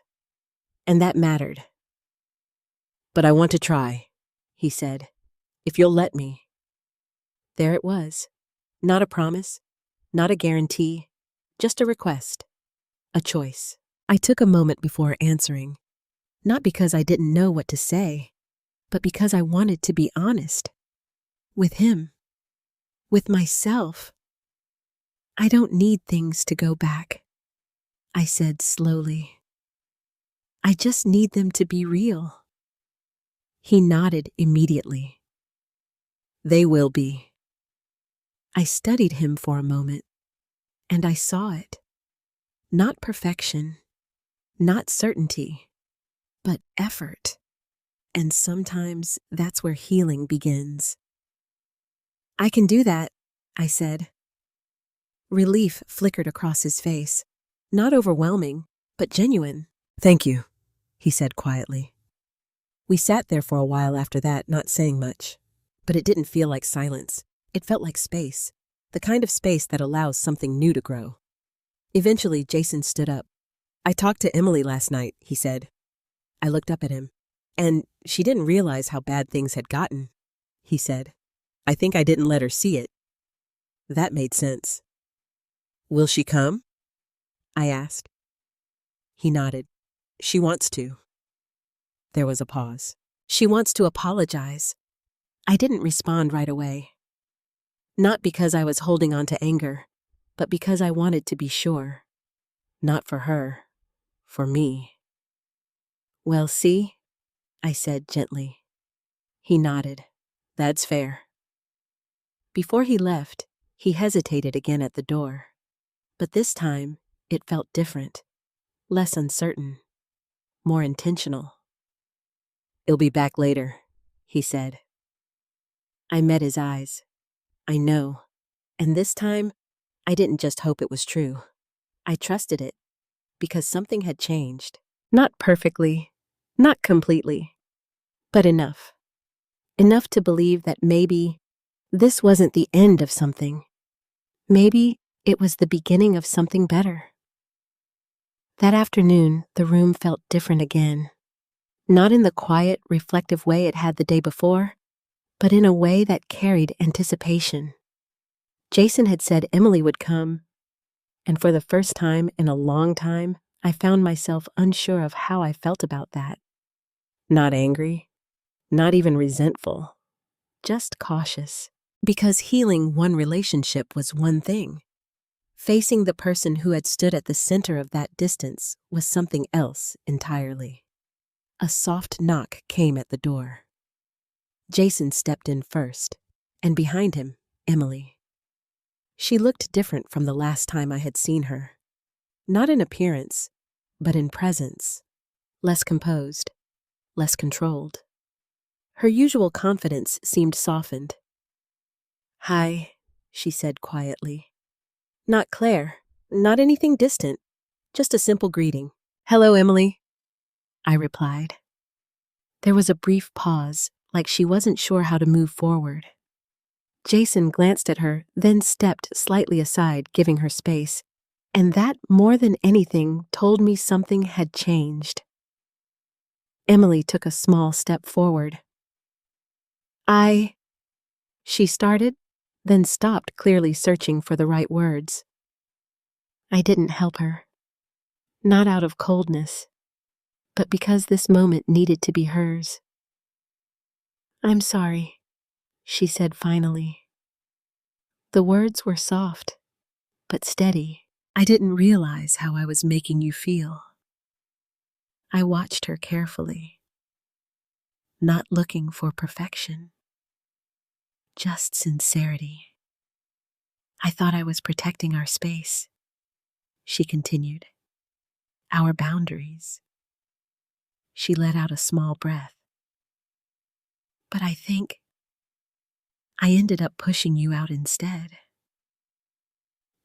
Speaker 1: And that mattered. But I want to try, he said, if you'll let me. There it was. Not a promise, not a guarantee, just a request, a choice. I took a moment before answering, not because I didn't know what to say, but because I wanted to be honest. With him. With myself. I don't need things to go back, I said slowly. I just need them to be real. He nodded immediately. They will be. I studied him for a moment, and I saw it. Not perfection, not certainty, but effort. And sometimes that's where healing begins. I can do that, I said. Relief flickered across his face. Not overwhelming, but genuine. Thank you, he said quietly. We sat there for a while after that, not saying much. But it didn't feel like silence. It felt like space. The kind of space that allows something new to grow. Eventually, Jason stood up. I talked to Emily last night, he said. I looked up at him. And she didn't realize how bad things had gotten, he said. I think I didn't let her see it. That made sense. Will she come? I asked. He nodded. She wants to. There was a pause. She wants to apologize. I didn't respond right away. Not because I was holding on to anger, but because I wanted to be sure. Not for her, for me. Well, see, I said gently. He nodded. That's fair. Before he left, he hesitated again at the door. But this time, it felt different, less uncertain, more intentional. He'll be back later, he said. I met his eyes. I know. And this time, I didn't just hope it was true. I trusted it, because something had changed. Not perfectly, not completely, but enough. Enough to believe that maybe this wasn't the end of something. Maybe it was the beginning of something better. That afternoon, the room felt different again. Not in the quiet, reflective way it had the day before, but in a way that carried anticipation. Jason had said Emily would come, and for the first time in a long time, I found myself unsure of how I felt about that. Not angry, not even resentful, just cautious. Because healing one relationship was one thing. Facing the person who had stood at the center of that distance was something else entirely. A soft knock came at the door. Jason stepped in first, and behind him, Emily. She looked different from the last time I had seen her. Not in appearance, but in presence. Less composed, less controlled. Her usual confidence seemed softened. "Hi," she said quietly. "Not Claire, not anything distant, just a simple greeting." "Hello, Emily," I replied. There was a brief pause, like she wasn't sure how to move forward. Jason glanced at her, then stepped slightly aside, giving her space, and that, more than anything, told me something had changed. Emily took a small step forward. She started, then stopped, clearly searching for the right words. I didn't help her. Not out of coldness, but because this moment needed to be hers. "I'm sorry," she said finally. The words were soft, but steady. "I didn't realize how I was making you feel." I watched her carefully, not looking for perfection, just sincerity. "I thought I was protecting our space," she continued. "Our boundaries." She let out a small breath. "But I think I ended up pushing you out instead."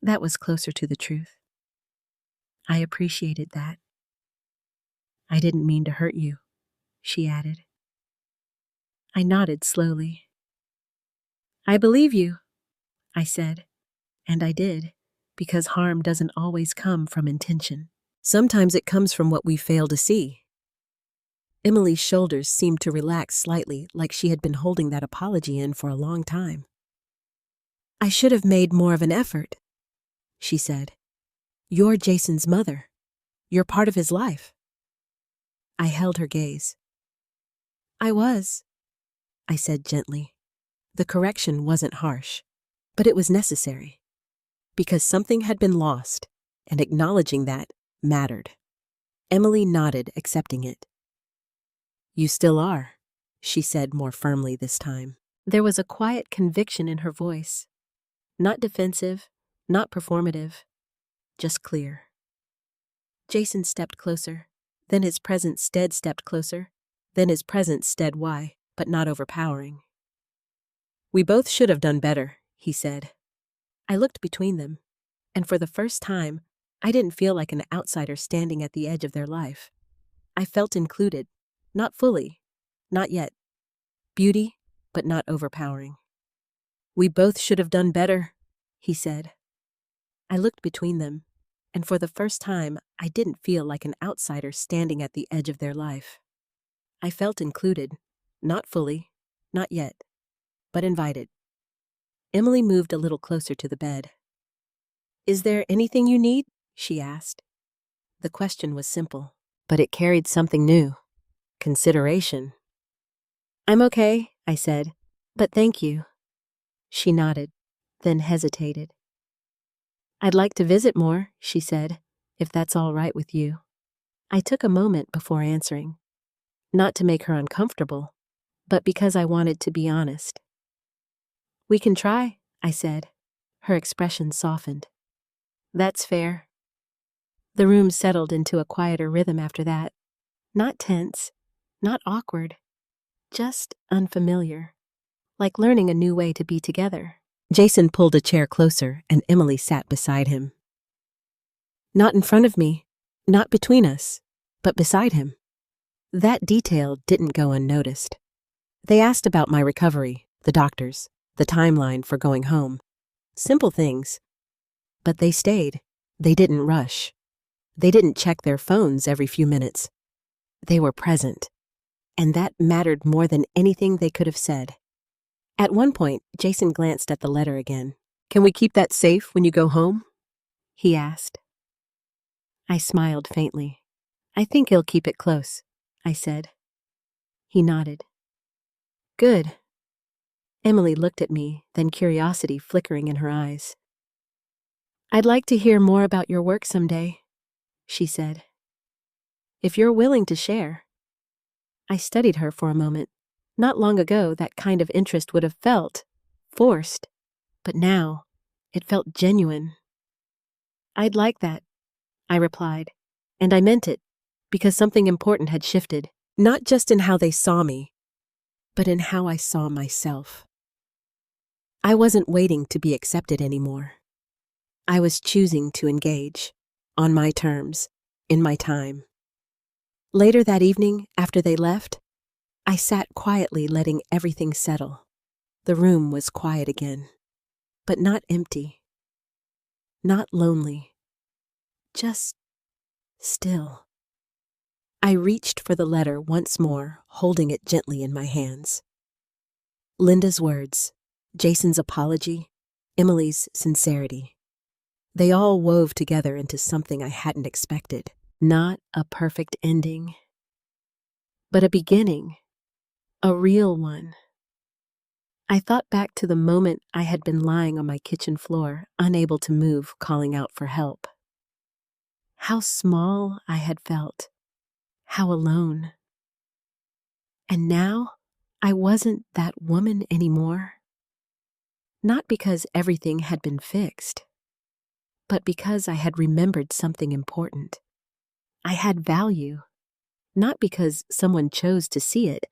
Speaker 1: That was closer to the truth. I appreciated that. "I didn't mean to hurt you," she added. I nodded slowly. "I believe you," I said, and I did, because harm doesn't always come from intention. Sometimes it comes from what we fail to see. Emily's shoulders seemed to relax slightly, like she had been holding that apology in for a long time. "I should have made more of an effort," she said. "You're Jason's mother. You're part of his life." I held her gaze. "I was," I said gently. The correction wasn't harsh, but it was necessary, because something had been lost, and acknowledging that mattered. Emily nodded, accepting it. "You still are," she said more firmly this time. There was a quiet conviction in her voice. Not defensive, not performative, just clear. Jason stepped closer, then his present stead stepped closer, then his present stead why, but not overpowering. "We both should have done better," he said. I looked between them, and for the first time, I didn't feel like an outsider standing at the edge of their life. I felt included, not fully, not yet. Beauty, but not overpowering. "We both should have done better," he said. I looked between them, and for the first time, I didn't feel like an outsider standing at the edge of their life. I felt included, not fully, not yet, but invited. Emily moved a little closer to the bed. "Is there anything you need?" she asked. The question was simple, but it carried something new. Consideration. "I'm okay," I said, "but thank you." She nodded, then hesitated. "I'd like to visit more," she said, "if that's all right with you." I took a moment before answering, not to make her uncomfortable, but because I wanted to be honest. "We can try," I said. Her expression softened. "That's fair." The room settled into a quieter rhythm after that. Not tense, not awkward, just unfamiliar, like learning a new way to be together. Jason pulled a chair closer, and Emily sat beside him. Not in front of me, not between us, but beside him. That detail didn't go unnoticed. They asked about my recovery, the doctors, the timeline for going home. Simple things. But they stayed. They didn't rush. They didn't check their phones every few minutes. They were present. And that mattered more than anything they could have said. At one point, Jason glanced at the letter again. "Can we keep that safe when you go home?" he asked. I smiled faintly. "I think he'll keep it close," I said. He nodded. "Good." Emily looked at me, then curiosity flickering in her eyes. "I'd like to hear more about your work someday," she said. "If you're willing to share." I studied her for a moment, Not long ago, that kind of interest would have felt forced, but now it felt genuine. "I'd like that," I replied, and I meant it, because something important had shifted, not just in how they saw me, but in how I saw myself. I wasn't waiting to be accepted anymore. I was choosing to engage, on my terms, in my time. Later that evening, after they left, I sat quietly letting everything settle. The room was quiet again, but not empty, not lonely, just still. I reached for the letter once more, holding it gently in my hands. Linda's words, Jason's apology, Emily's sincerity. They all wove together into something I hadn't expected. Not a perfect ending, but a beginning, a real one. I thought back to the moment I had been lying on my kitchen floor, unable to move, calling out for help. How small I had felt, how alone. And now I wasn't that woman anymore. Not because everything had been fixed, but because I had remembered something important. I had value, not because someone chose to see it,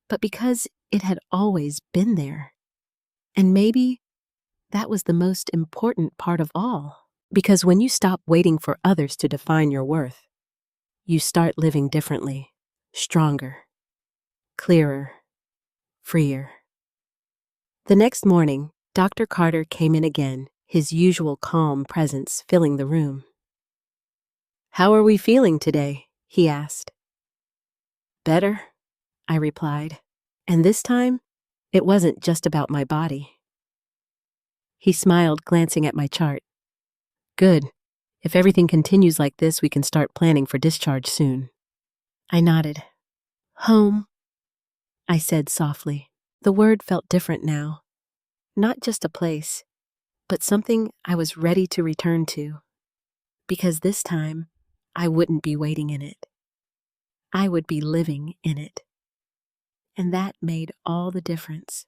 Speaker 1: but because it had always been there. And maybe that was the most important part of all, because when you stop waiting for others to define your worth, you start living differently, stronger, clearer, freer. The next morning, Dr. Carter came in again, his usual calm presence filling the room. "How are we feeling today?" he asked. "Better," I replied, and this time, it wasn't just about my body. He smiled, glancing at my chart. "Good. If everything continues like this, we can start planning for discharge soon." I nodded. "Home," I said softly. The word felt different now. Not just a place, but something I was ready to return to. Because this time, I wouldn't be waiting in it. I would be living in it. And that made all the difference.